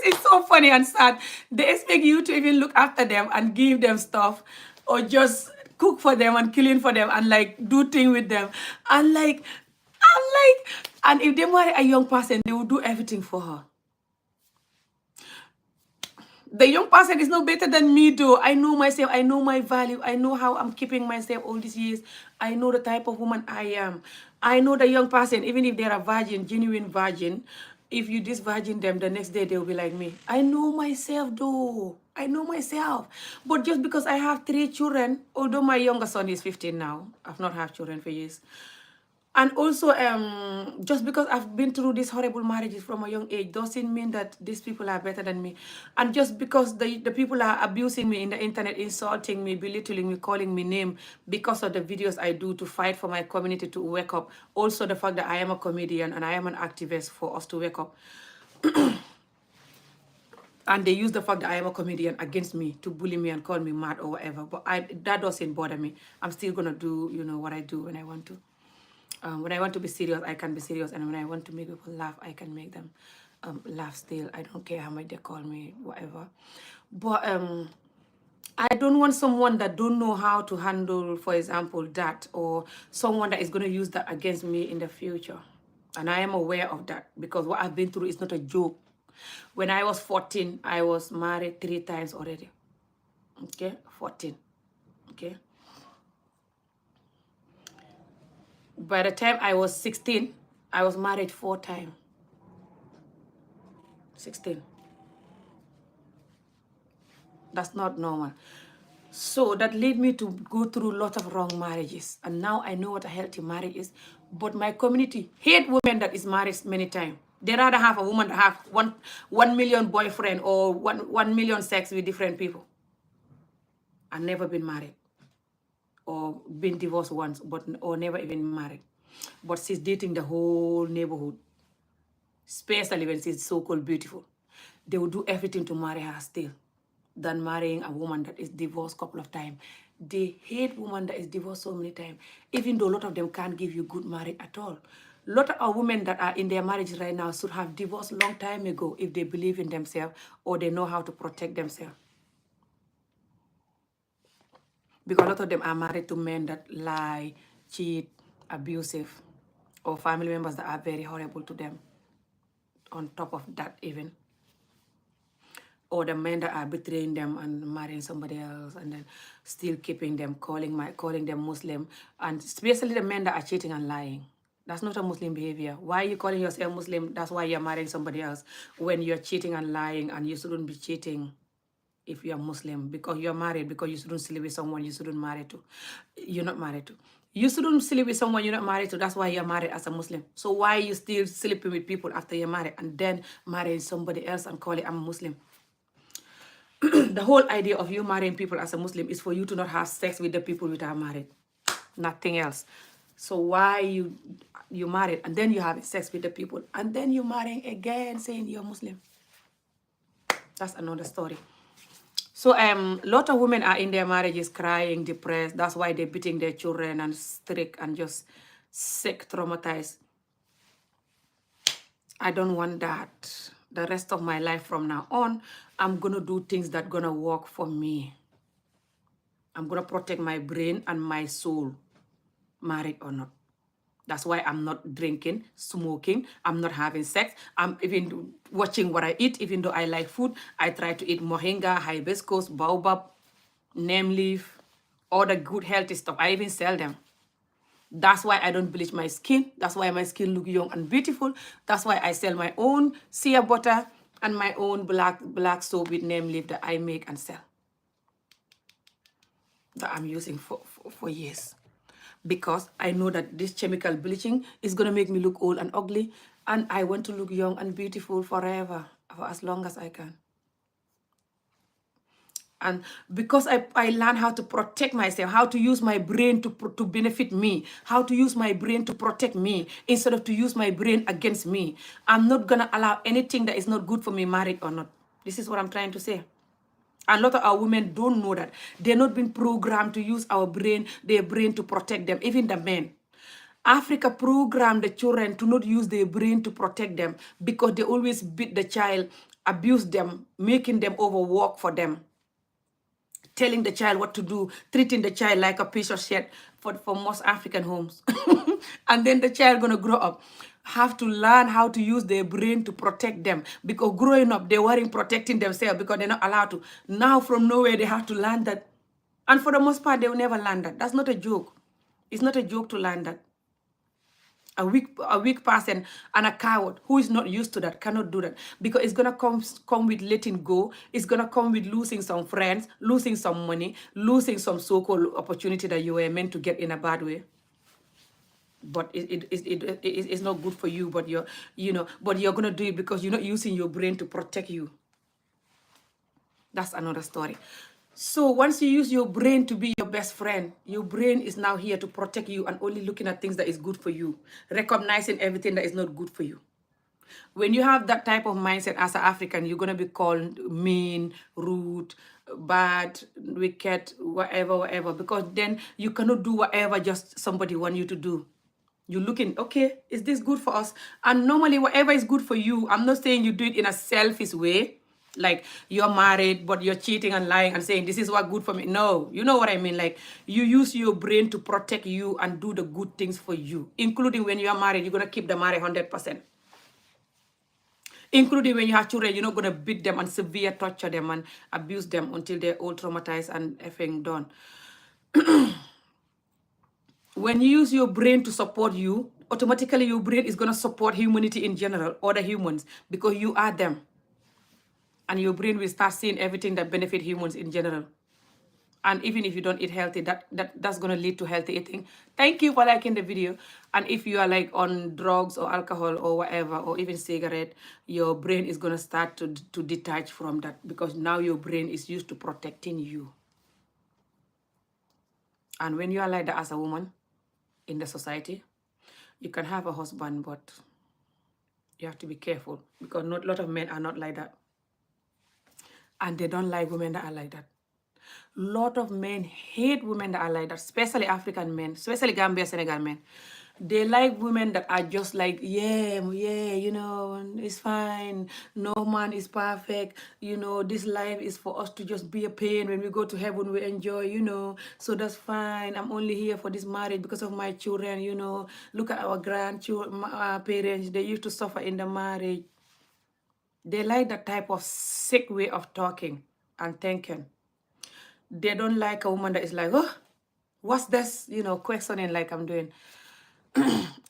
it's so funny and sad. They expect you to even look after them and give them stuff or just cook for them and clean for them and like do things with them. And if they marry a young person, they will do everything for her. The young person is no better than me though. I know myself, I know my value, I know how I'm keeping myself all these years. I know the type of woman I am. I know the young person, even if they're a virgin, genuine virgin, if you disvirgin them, the next day they'll be like me. I know myself though. I know myself. But just because I have 3 children, although my younger son is 15 now, I've not had children for years. And also, just because I've been through these horrible marriages from a young age doesn't mean that these people are better than me. And just because the people are abusing me in the internet, insulting me, belittling me, calling me name because of the videos I do to fight for my community to wake up. Also the fact that I am a comedian and I am an activist for us to wake up. And they use the fact that I am a comedian against me to bully me and call me mad or whatever. But that doesn't bother me. I'm still gonna do, what I do when I want to. When I want to be serious, I can be serious, and when I want to make people laugh, I can make them laugh still. I don't care how much they call me, whatever. But I don't want someone that don't know how to handle, for example, that, or someone that is going to use that against me in the future. And I am aware of that because what I've been through is not a joke. When I was 14, I was married 3 times already. Okay, 14. Okay. By the time I was 16, I was married 4 times. 16. That's not normal. So that led me to go through a lot of wrong marriages. And now I know what a healthy marriage is. But my community hate women that is married many times. They rather have a woman that have 1 million boyfriend or 1 million sex with different people and never been married or been divorced once, or never even married. But she's dating the whole neighborhood, especially when she's so-called beautiful. They will do everything to marry her still than marrying a woman that is divorced a couple of times. They hate women that is divorced so many times, even though a lot of them can't give you good marriage at all. A lot of women that are in their marriage right now should have divorced a long time ago if they believe in themselves or they know how to protect themselves. Because a lot of them are married to men that lie, cheat, abusive, or family members that are very horrible to them. On top of that even. Or the men that are betraying them and marrying somebody else and then still keeping them, calling them Muslim, and especially the men that are cheating and lying. That's not a Muslim behavior. Why are you calling yourself Muslim? That's why you're marrying somebody else when you're cheating and lying, and you shouldn't be cheating if you're Muslim because you're married, because you shouldn't sleep with someone you're not married to. You shouldn't sleep with someone you're not married to. That's why you're married as a Muslim. So why are you still sleeping with people after you're married and then marrying somebody else and call it I'm a Muslim? The whole idea of you marrying people as a Muslim is for you to not have sex with the people you are married. Nothing else. So why you married and then you have sex with the people and then you marrying again saying you're Muslim? That's another story. So a lot of women are in their marriages crying, depressed. That's why they're beating their children and strict and just sick, traumatized. I don't want that. The rest of my life from now on, I'm going to do things that going to work for me. I'm going to protect my brain and my soul, married or not. That's why I'm not drinking, smoking. I'm not having sex. I'm even watching what I eat. Even though I like food, I try to eat moringa, hibiscus, baobab, neem leaf, all the good healthy stuff. I even sell them. That's why I don't bleach my skin. That's why my skin look young and beautiful. That's why I sell my own shea butter and my own black soap with neem leaf that I make and sell. That I'm using for years. Because I know that this chemical bleaching is going to make me look old and ugly. And I want to look young and beautiful forever, for as long as I can. And because I learned how to protect myself, how to use my brain to benefit me, how to use my brain to protect me instead of to use my brain against me. I'm not going to allow anything that is not good for me, married or not. This is what I'm trying to say. And a lot of our women don't know that. They're not been programmed to use their brain to protect them, even the men. Africa programmed the children to not use their brain to protect them because they always beat the child, abuse them, making them overwork for them, telling the child what to do, treating the child like a piece of shit for most African homes. And then the child gonna grow up, have to learn how to use their brain to protect them because growing up, they weren't protecting themselves because they're not allowed to. Now from nowhere, they have to learn that. And for the most part, they will never learn that. That's not a joke. It's not a joke to learn that. A weak person and a coward who is not used to that cannot do that because it's gonna come with letting go. It's gonna come with losing some friends, losing some money, losing some so-called opportunity that you were meant to get in a bad way. But it's not good for you. But you're gonna do it because you're not using your brain to protect you. That's another story. So once you use your brain to be your best friend, your brain is now here to protect you and only looking at things that is good for you, recognizing everything that is not good for you. When you have that type of mindset as an African, you're gonna be called mean, rude, bad, wicked, whatever, because then you cannot do whatever just somebody want you to do. You're looking, okay, is this good for us? And normally whatever is good for you, I'm not saying you do it in a selfish way, like you're married but you're cheating and lying and saying this is what good for me. No, you know what I mean. Like you use your brain to protect you and do the good things for you, including when you're married. You're gonna keep the marriage 100%. Including when you have children, you're not gonna beat them and severe torture them and abuse them until they're all traumatized and effing done. When you use your brain to support you, automatically your brain is gonna support humanity in general, other humans, because you are them. And your brain will start seeing everything that benefit humans in general. And even if you don't eat healthy, that's gonna lead to healthy eating. Thank you for liking the video. And if you are like on drugs or alcohol or whatever, or even cigarette, your brain is gonna start to detach from that, because now your brain is used to protecting you. And when you are like that as a woman in the society, you can have a husband, but you have to be careful, because not a lot of men are not like that. And they don't like women that are like that. Lot of men hate women that are like that, especially African men, especially Gambia, Senegal men. They like women that are just like, yeah, you know, it's fine. No man is perfect. You know, this life is for us to just be a pain. When we go to heaven, we enjoy, you know. So that's fine. I'm only here for this marriage because of my children, you know. Look at our grandchildren, our parents. They used to suffer in the marriage. They like that type of sick way of talking and thinking. They don't like a woman that is like, oh, what's this? You know, questioning like I'm doing.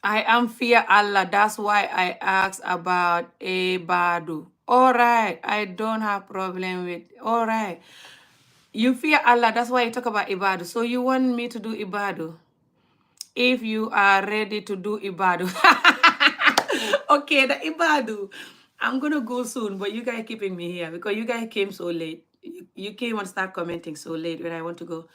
I am fear Allah. That's why I asked about Ibadu. All right. I don't have problem with. All right. You fear Allah. That's why you talk about Ibadu. So you want me to do Ibadu? If you are ready to do Ibadu. Okay, the Ibadu. I'm going to go soon, but you guys keeping me here because you guys came so late. You came and start commenting so late when I want to go.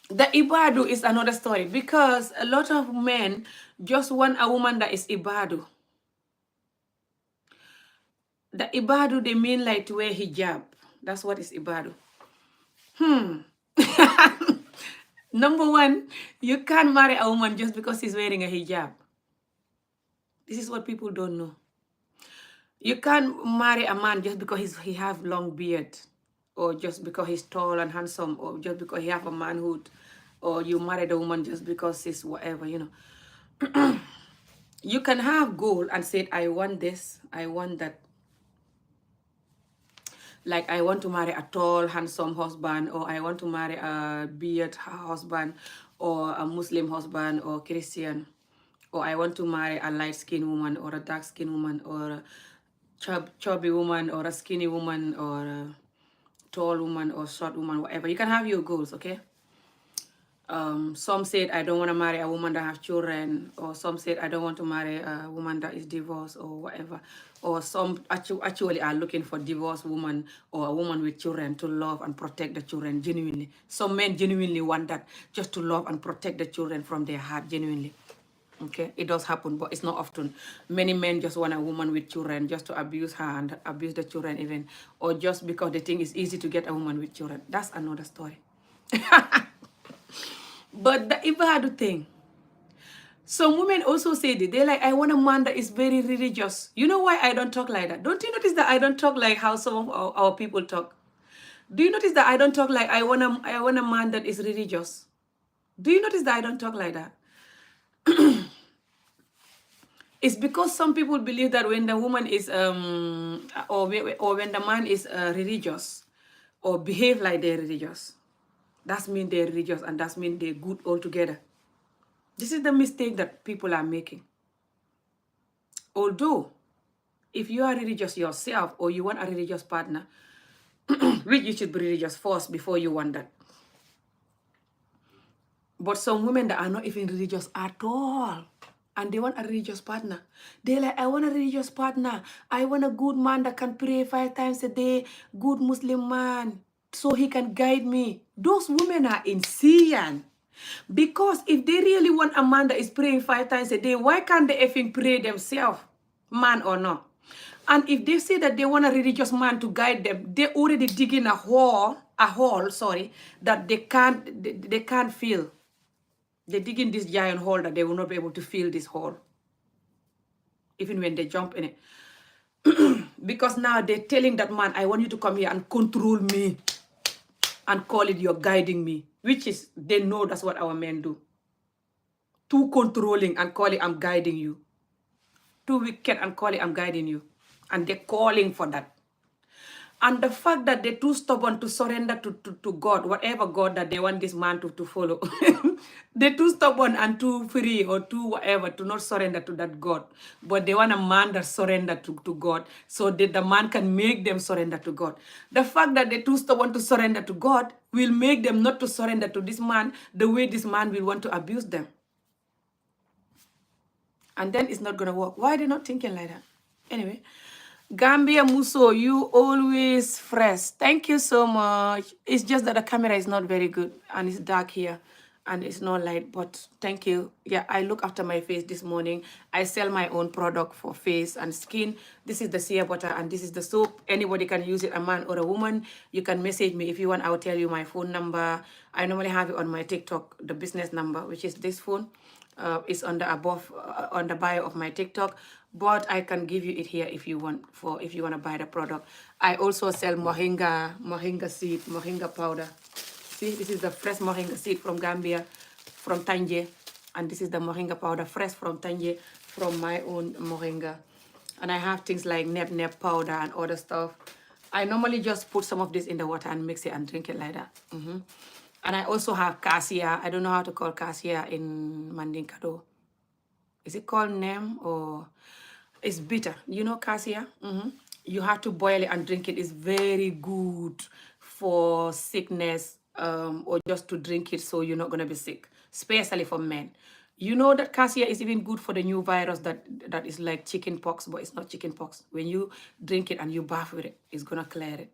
The Ibadu is another story, because a lot of men just want a woman that is Ibadu. The Ibadu, they mean like to wear hijab. That's what is Ibadu. Number one, you can't marry a woman just because she's wearing a hijab. This is what people don't know. You can't marry a man just because he have long beard, or just because he's tall and handsome, or just because he have a manhood, or you marry the woman just because she's whatever, you know. You can have goal and say, I want this, I want that. Like, I want to marry a tall, handsome husband, or I want to marry a beard husband, or a Muslim husband, or Christian, or I want to marry a light-skinned woman, or a dark-skinned woman, or a chubby woman, or a skinny woman, or a tall woman, or short woman, whatever. You can have your goals, okay? Some said, I don't want to marry a woman that have children, or some said, I don't want to marry a woman that is divorced, or whatever. Or some actually are looking for divorced woman or a woman with children to love and protect the children genuinely. Some men genuinely want that, just to love and protect the children from their heart genuinely. Okay, it does happen, but it's not often. Many men just want a woman with children just to abuse her and abuse the children even, or just because they think it's easy to get a woman with children. That's another story. But the Ibadu thing, some women also say that they're like, I want a man that is very religious. You know why I don't talk like that? Don't you notice that I don't talk like how some of our people talk? Do you notice that I don't talk like I want a man that is religious? Do you notice that I don't talk like that? It's because some people believe that when the woman is or when the man is religious or behave like they're religious, that means they're religious, and that means they're good altogether. This is the mistake that people are making. Although, if you are religious yourself or you want a religious partner, which you should be religious first before you want that. But some women that are not even religious at all, and they want a religious partner. They're like, I want a religious partner. I want a good man that can pray 5 times a day, good Muslim man, so he can guide me. Those women are insane. Because if they really want a man that is praying 5 times a day, why can't they effing pray themselves, man or not? And if they say that they want a religious man to guide them, they already digging a hole, sorry, that they can't fill. They dig in this giant hole that they will not be able to fill this hole, even when they jump in it. Because now they're telling that man, I want you to come here and control me and call it you're guiding me, which is, they know that's what our men do. Too controlling and call it I'm guiding you. Too wicked and call it I'm guiding you. And they're calling for that. And the fact that they're too stubborn to surrender to God, whatever God that they want this man to follow. They're too stubborn and too free or too whatever to not surrender to that God. But they want a man that surrender to God so that the man can make them surrender to God. The fact that they're too stubborn to surrender to God will make them not to surrender to this man the way this man will want to abuse them. And then it's not going to work. Why are they not thinking like that? Anyway. Gambia Muso, you always fresh. Thank you so much. It's just that the camera is not very good and it's dark here and it's not light, but thank you. Yeah, I look after my face this morning. I sell my own product for face and skin. This is the shea butter and this is the soap. Anybody can use it, a man or a woman. You can message me if you want. I'll tell you my phone number. I normally have it on my TikTok, the business number, which is this phone. It's on the above, on the bio of my TikTok. But I can give you it here if you want to buy the product. I also sell moringa seed, moringa powder. See, this is the fresh moringa seed from Gambia, from Tanje. And this is the moringa powder, fresh from Tanje, from my own moringa. And I have things like nep powder and other stuff. I normally just put some of this in the water and mix it and drink it like that. And I also have cassia. I don't know how to call cassia in Mandinkado. Is it called nem or... It's bitter. You know cassia? You have to boil it and drink it. It's very good for sickness or just to drink it so you're not going to be sick, especially for men. You know that cassia is even good for the new virus that is like chicken pox, but it's not chicken pox. When you drink it and you bath with it, it's going to clear it.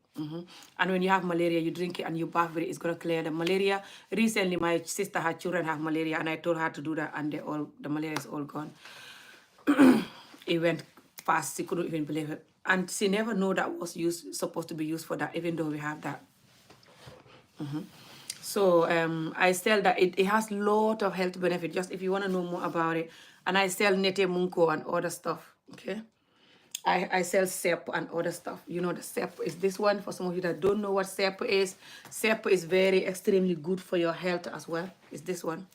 And when you have malaria, you drink it and you bath with it, it's going to clear the malaria. Recently, my sister had children have malaria and I told her to do that and the malaria is all gone. It went fast. She couldn't even believe it. And she never knew that was supposed to be used for that, even though we have that. So I sell that. It has a lot of health benefit, just if you want to know more about it. And I sell nete munko and other stuff, okay? I sell sep and other stuff. You know, the sep is this one. For some of you that don't know what sep is very extremely good for your health as well. It's this one.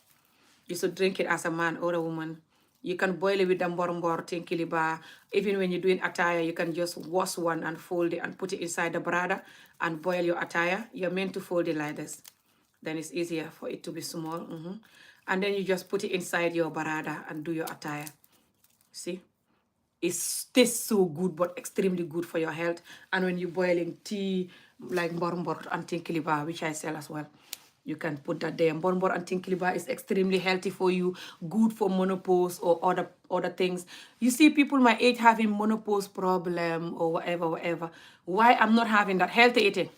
You should drink it as a man or a woman. You can boil it with the mbor tinkiliba. Even when you're doing attire, you can just wash one and fold it and put it inside the brada and boil your attire. You're meant to fold it like this. Then it's easier for it to be small. And then you just put it inside your barada and do your attire. See? It tastes so good, but extremely good for your health. And when you're boiling tea, like mbor and tinkiliba, which I sell as well, you can put that there. Mbor and tinkiliba is extremely healthy for you, good for menopause or other things. You see people my age having menopause problem or whatever. Why I'm not having that? Healthy eating.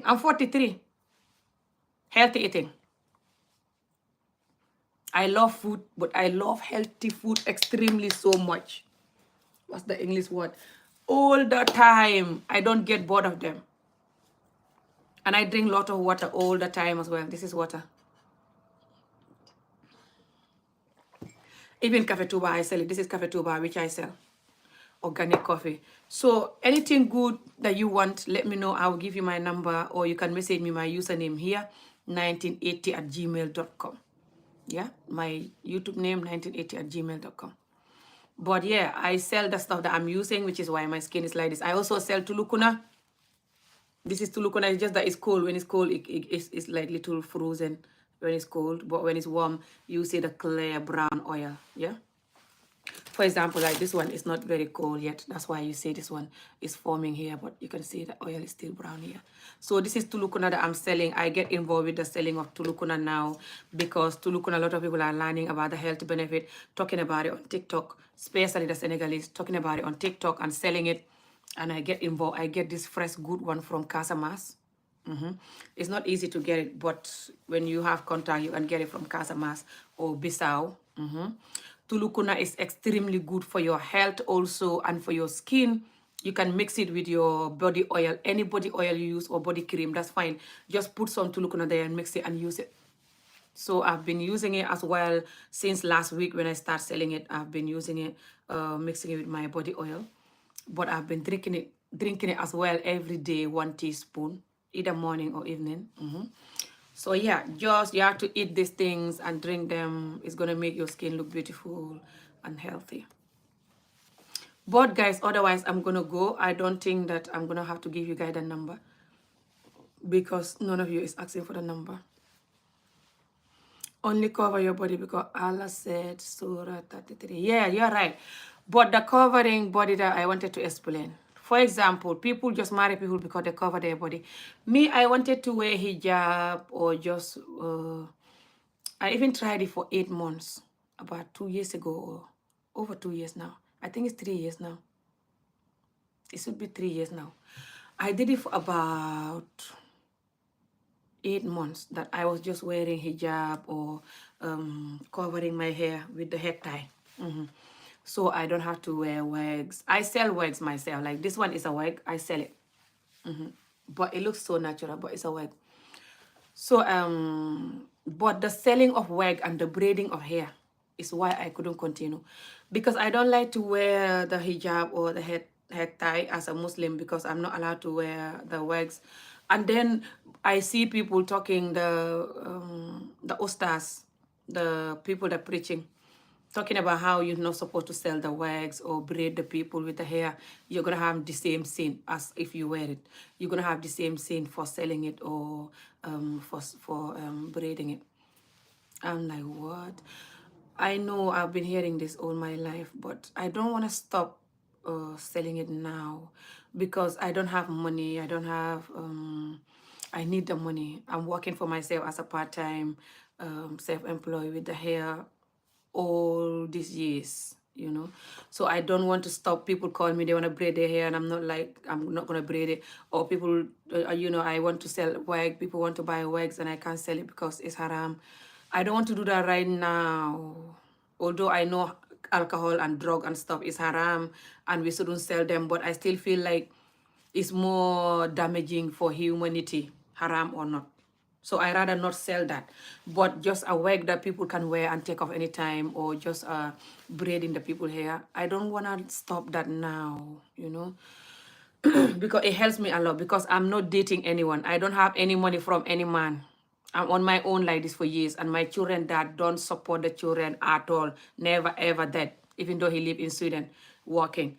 I'm 43. Healthy eating. I love food, but I love healthy food extremely so much. What's the English word? All the time. I don't get bored of them. And I drink a lot of water all the time as well. This is water. Even Cafe Tuba, I sell it. This is Cafe Tuba, which I sell. Organic coffee. So anything good that you want, let me know. I'll give you my number or you can message me my username here, 1980@gmail.com. Yeah, my YouTube name, 1980@gmail.com. But yeah, I sell the stuff that I'm using, which is why my skin is like this. I also sell tulukuna. This is tulukuna. It's just that it's cold. When it's cold, it's like little frozen when it's cold. But when it's warm, you see the clear brown oil. Yeah. For example, like this one is not very cold yet. That's why you see this one is forming here. But you can see the oil is still brown here. So this is tulukuna that I'm selling. I get involved with the selling of tulukuna now because tulukuna, a lot of people are learning about the health benefit, talking about it on TikTok, especially the Senegalese, talking about it on TikTok and selling it. And I get involved. I get this fresh good one from Casamas. It's not easy to get it, but when you have contact, you can get it from Casamas or Bissau. Tulukuna is extremely good for your health also and for your skin. You can mix it with your body oil, any body oil you use or body cream, that's fine. Just put some tulukuna there and mix it and use it. So I've been using it as well since last week when I start selling it. I've been using it, mixing it with my body oil. But I've been drinking it as well every day, 1 teaspoon, either morning or evening. So yeah, just you have to eat these things and drink them. It's gonna make your skin look beautiful and healthy. But guys, otherwise I'm gonna go. I don't think that I'm gonna have to give you guys the number because none of you is asking for the number. Only cover your body because Allah said Surah 33. Yeah, you're right. But the covering body that I wanted to explain. For example, people just marry people because they cover their body. Me, I wanted to wear hijab or just, I even tried it for 8 months, about 2 years ago or over 2 years now. I think it's 3 years now. It should be 3 years now. I did it for about 8 months that I was just wearing hijab or covering my hair with the head tie. So I don't have to wear wigs. I sell wigs myself. Like this one is a wig. I sell it. But it looks so natural, but it's a wig. So, but the selling of wig and the braiding of hair is why I couldn't continue. Because I don't like to wear the hijab or the head tie as a Muslim because I'm not allowed to wear the wigs. And then I see people talking, the ustas, the people that preaching, talking about how you're not supposed to sell the wigs or braid the people with the hair. You're going to have the same sin as if you wear it. You're going to have the same sin for selling it or for braiding it. I'm like, what? I know I've been hearing this all my life, but I don't want to stop selling it now because I don't have money. I don't have, I need the money. I'm working for myself as a part-time self-employed with the hair all these years, you know. So I don't want to stop. People call me, they want to braid their hair and I'm not like, I'm not going to braid it. Or people, you know, I want to sell wig, people want to buy wigs and I can't sell it because it's haram. I don't want to do that right now. Although I know alcohol and drug and stuff is haram and we shouldn't sell them, but I still feel like it's more damaging for humanity, haram or not. So I rather not sell that, but just a wig that people can wear and take off anytime, or just braiding the people hair. I don't want to stop that now, you know, because it helps me a lot because I'm not dating anyone. I don't have any money from any man. I'm on my own like this for years, and my children that don't support the children at all, never ever that, even though he live in Sweden working.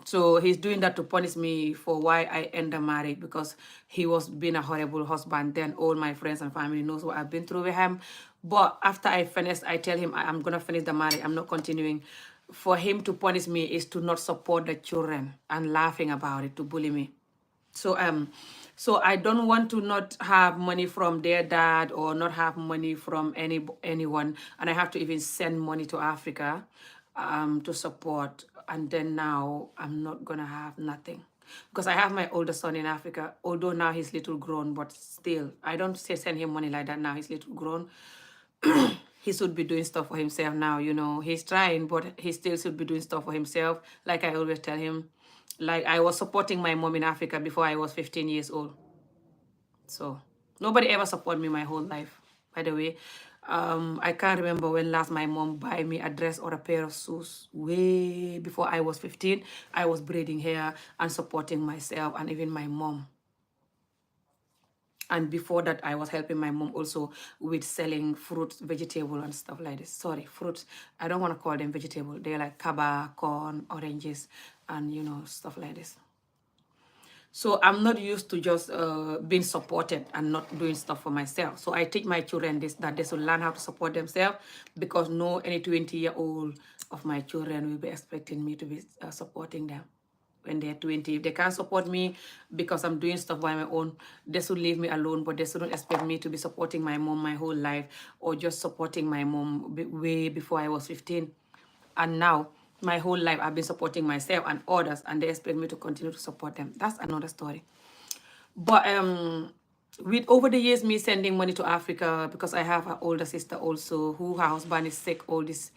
So he's doing that to punish me for why I end the marriage because he was being a horrible husband. Then all my friends and family knows what I've been through with him. But after I finish, I tell him I'm gonna finish the marriage. I'm not continuing. For him to punish me is to not support the children and laughing about it, to bully me. So I don't want to not have money from their dad or not have money from anyone, and I have to even send money to Africa to support. And then now I'm not gonna have nothing because I have my older son in Africa. Although now he's little grown, but still I don't say send him money like that now. He's little grown. He should be doing stuff for himself now, you know. He's trying, but he still should be doing stuff for himself. Like I always tell him, like I was supporting my mom in Africa before I was 15 years old. So nobody ever supported me my whole life, by the way. I can't remember when last my mom buy me a dress or a pair of shoes. Way before I was 15, I was braiding hair and supporting myself and even my mom. And before that, I was helping my mom also with selling fruits, vegetable and stuff like this. Sorry, fruits. I don't want to call them vegetable. They're like kaba, corn, oranges, and, you know, stuff like this. So I'm not used to just being supported and not doing stuff for myself. So I teach my children this, that they should learn how to support themselves, because no any 20-year-old of my children will be expecting me to be supporting them when they're 20. If they can't support me because I'm doing stuff by my own, they should leave me alone, but they shouldn't expect me to be supporting my mom my whole life, or just supporting my mom way before I was 15. And now, my whole life, I've been supporting myself and others, and they expect me to continue to support them. That's another story. But with over the years, me sending money to Africa, because I have an older sister also who her husband is sick all these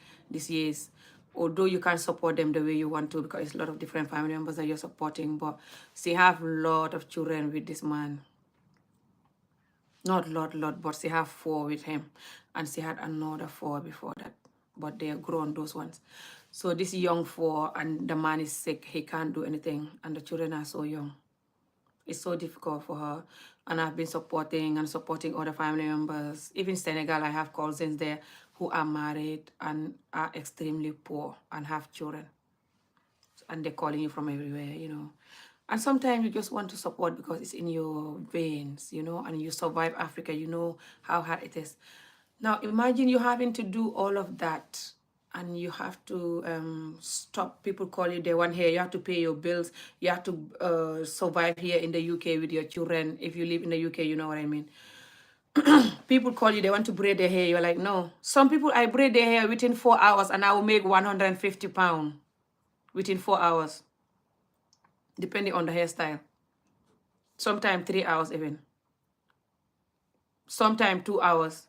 years. Although you can't support them the way you want to, because it's a lot of different family members that you're supporting, but she have a lot of children with this man. Not lot, but she have 4 with him, and she had another 4 before that, but they are grown, those ones. So this young 4, and the man is sick, he can't do anything, and the children are so young. It's so difficult for her, and I've been supporting other family members. Even Senegal, I have cousins there who are married and are extremely poor and have children, and they're calling you from everywhere. And sometimes you just want to support because it's in your veins, and you survive Africa, you know how hard it is. Now imagine you having to do all of that, and you have to stop people call you, they want here, you have to pay your bills, you have to survive here in the UK with your children. If you live in the UK, you know what I mean. People call you, they want to braid their hair, you're like, no. Some people, I braid their hair within 4 hours and I will make £150 within 4 hours, depending on the hairstyle. Sometimes 3 hours even. Sometimes 2 hours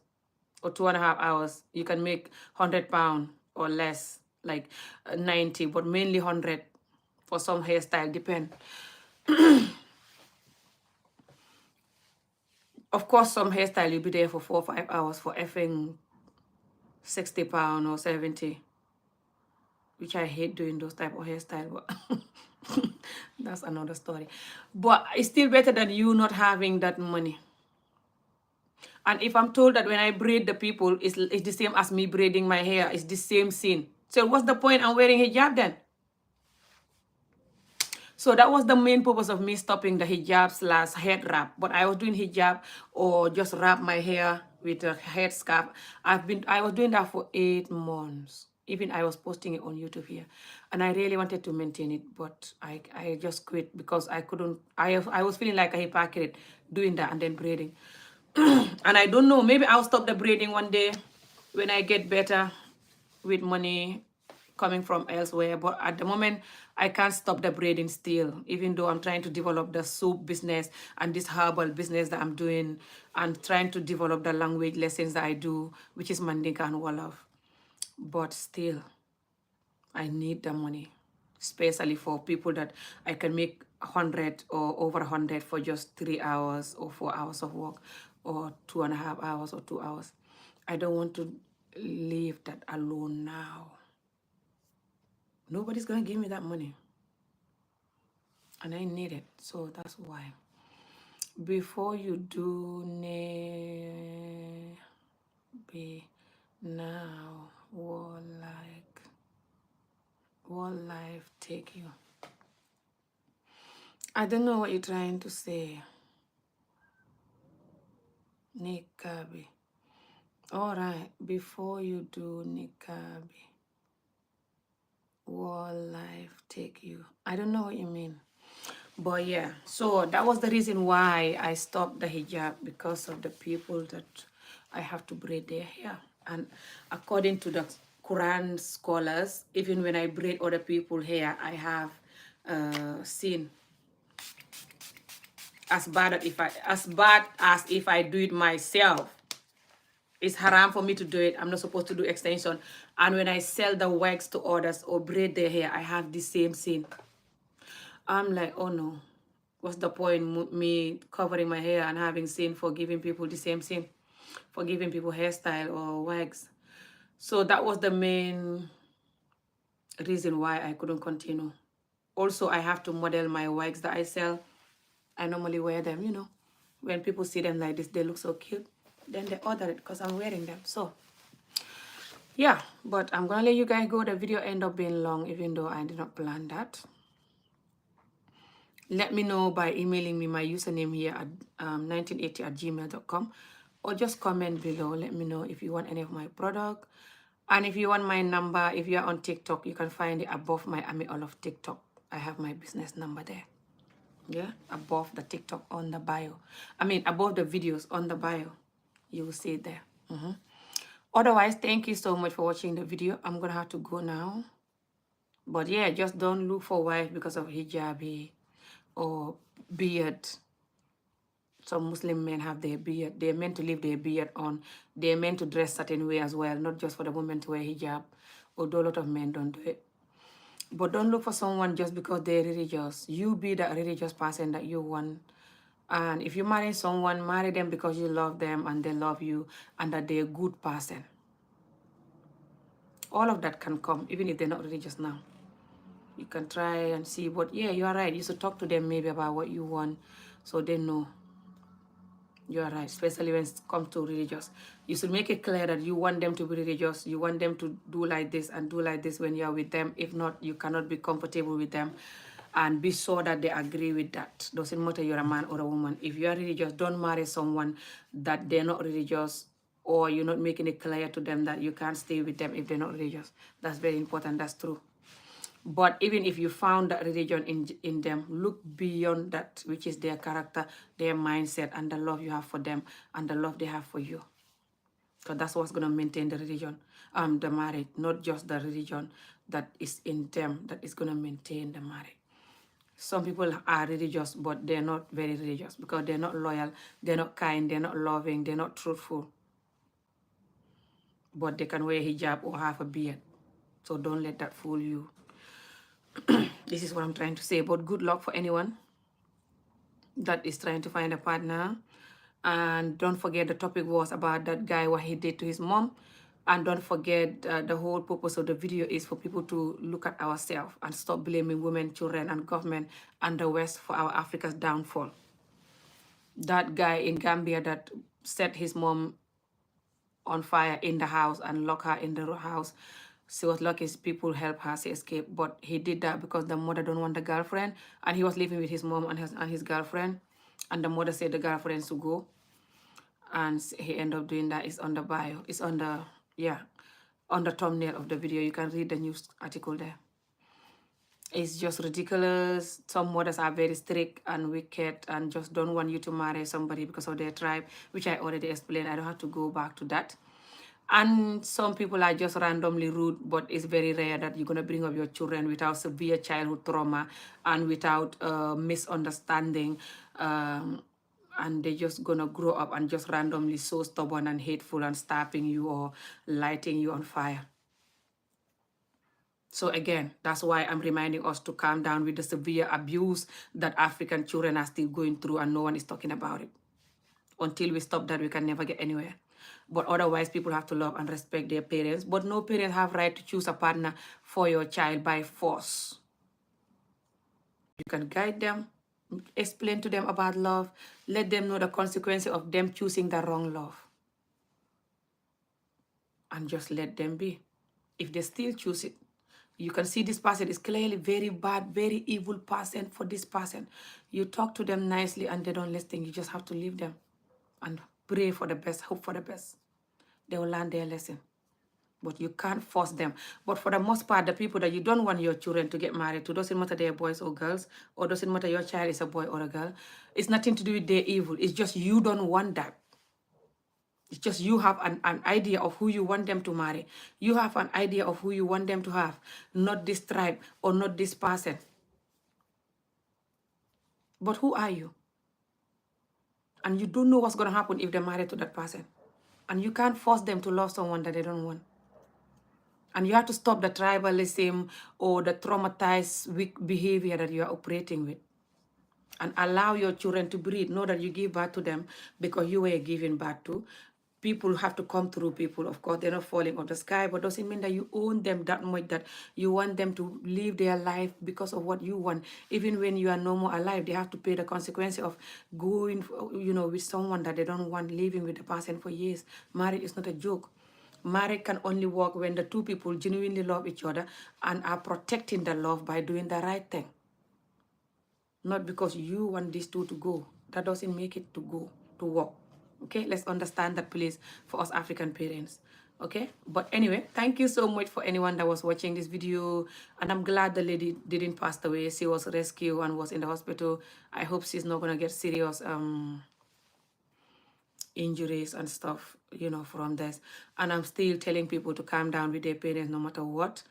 or 2.5 hours. You can make £100 or less, like 90, but mainly 100 for some hairstyle, depend. Of course, some hairstyle you'll be there for 4 or 5 hours for effing £60 or 70, which I hate doing those type of hairstyle, but that's another story. But it's still better than you not having that money. And if I'm told that when I braid the people, it's the same as me braiding my hair, it's the same scene. So what's the point I'm wearing hijab then? So that was the main purpose of me stopping the hijab / head wrap. But I was doing hijab or just wrap my hair with a head scarf. I was doing that for 8 months. Even I was posting it on YouTube here. And I really wanted to maintain it, but I just quit because I couldn't. I was feeling like a hypocrite doing that and then braiding. And I don't know, maybe I'll stop the braiding one day when I get better with money coming from elsewhere. But at the moment, I can't stop the braiding still, even though I'm trying to develop the soup business and this herbal business that I'm doing, and trying to develop the language lessons that I do, which is Mandinka and Wolof. But still, I need the money, especially for people that I can make 100 or over 100 for just 3 hours or 4 hours of work, or 2.5 hours or 2 hours. I don't want to leave that alone now. Nobody's gonna give me that money, and I need it. So that's why. Before you do be now, what life take you? I don't know what you're trying to say. Nikabi. All right, before you do Nikabi, what life take you? I don't know what you mean. But yeah, so that was the reason why I stopped the hijab, because of the people that I have to braid their hair. And according to the Quran scholars, even when I braid other people's hair, I have seen as bad as if I do it myself. It's haram for me to do it. I'm not supposed to do extension. And when I sell the wax to others or braid their hair, I have the same sin. I'm like, oh no. What's the point me covering my hair and having sin for giving people the same sin? For giving people hairstyle or wax. So that was the main reason why I couldn't continue. Also, I have to model my wax that I sell. I normally wear them. When people see them like this, they look so cute. Then they order it because I'm wearing them. So yeah, but I'm gonna let you guys go. The video end up being long, even though I did not plan that. Let me know by emailing me my username here at 1980@gmail.com, or just comment below. Let me know if you want any of my product. And if you want my number, if you're on TikTok, you can find it above my Ami Olof TikTok. I have my business number there. Yeah, above the TikTok on the bio. Above the videos on the bio. You will see it there. Otherwise, thank you so much for watching the video. I'm gonna have to go now. But yeah, just don't look for wife because of hijabi or beard. Some Muslim men have their beard. They're meant to leave their beard on. They're meant to dress certain way as well, not just for the women to wear hijab, although a lot of men don't do it. But don't look for someone just because they're religious. You be that religious person that you want. And if you marry someone, marry them because you love them and they love you and that they're a good person. All of that can come, even if they're not religious now. You can try and see, but yeah, you are right. You should talk to them maybe about what you want so they know. You are right, especially when it comes to religious. You should make it clear that you want them to be religious. You want them to do like this and do like this when you are with them. If not, you cannot be comfortable with them. And be sure that they agree with that. Doesn't matter you're a man or a woman. If you are religious, don't marry someone that they're not religious, or you're not making it clear to them that you can't stay with them if they're not religious. That's very important. That's true. But even if you found that religion in them, look beyond that, which is their character, their mindset, and the love you have for them, and the love they have for you. Because that's what's going to maintain the religion, the marriage, not just the religion that is in them that is going to maintain the marriage. Some people are religious, but they're not very religious because they're not loyal, they're not kind, they're not loving, they're not truthful. But they can wear hijab or have a beard. So don't let that fool you. This is what I'm trying to say. But good luck for anyone that is trying to find a partner. And don't forget the topic was about that guy, what he did to his mom. And don't forget the whole purpose of the video is for people to look at ourselves and stop blaming women, children, and government and the West for our Africa's downfall. That guy in Gambia that set his mom on fire in the house and locked her in the house. She was lucky people helped her to escape, but he did that because the mother don't want the girlfriend, and he was living with his mom and his girlfriend, and the mother said the girlfriend should go, and he ended up doing that. It's on the bio. It's on the, yeah, on the thumbnail of the video. You can read the news article there. It's just ridiculous. Some mothers are very strict and wicked and just don't want you to marry somebody because of their tribe, which I already explained. I don't have to go back to that. And some people are just randomly rude, but it's very rare that you're going to bring up your children without severe childhood trauma and without misunderstanding. And they're just going to grow up and just randomly so stubborn and hateful and stabbing you or lighting you on fire. So again, that's why I'm reminding us to calm down with the severe abuse that African children are still going through and no one is talking about it. Until we stop that, we can never get anywhere. But otherwise, people have to love and respect their parents. But no parents have right to choose a partner for your child by force. You can guide them, explain to them about love, let them know the consequences of them choosing the wrong love. And just let them be. If they still choose it, you can see this person is clearly very bad, very evil person for this person. You talk to them nicely and they don't listen. You just have to leave them and pray for the best, hope for the best. They will learn their lesson. But you can't force them. But for the most part, the people that you don't want your children to get married to, doesn't matter they're boys or girls, or doesn't matter your child is a boy or a girl, it's nothing to do with their evil. It's just you don't want that. It's just you have an idea of who you want them to marry. You have an idea of who you want them to have, not this tribe or not this person. But who are you? And you don't know what's going to happen if they're married to that person. And you can't force them to love someone that they don't want. And you have to stop the tribalism or the traumatized weak behavior that you are operating with. And allow your children to breathe. Know that you give birth to them because you were given birth to. People have to come through people. Of course, they're not falling off the sky, but doesn't mean that you own them that much that you want them to live their life because of what you want. Even when you are no more alive, they have to pay the consequences of going, with someone that they don't want, living with the person for years. Marriage is not a joke. Marriage can only work when the two people genuinely love each other and are protecting the love by doing the right thing. Not because you want these two to go. That doesn't make it to go, to work. Okay, let's understand that, please, for us African parents. Okay, but anyway, thank you so much for anyone that was watching this video. And I'm glad the lady didn't pass away. She was rescued and was in the hospital. I hope she's not going to get serious injuries and stuff, from this. And I'm still telling people to calm down with their parents no matter what.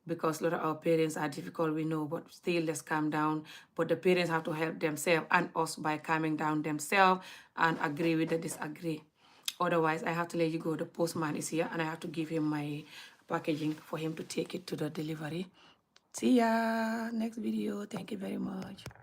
because a lot of our parents are difficult, we know, but still let's calm down. But the parents have to help themselves and us by calming down themselves and agree with the disagree. Otherwise, I have to let you go. The postman is here and I have to give him my packaging for him to take it to the delivery. See ya next video. Thank you very much.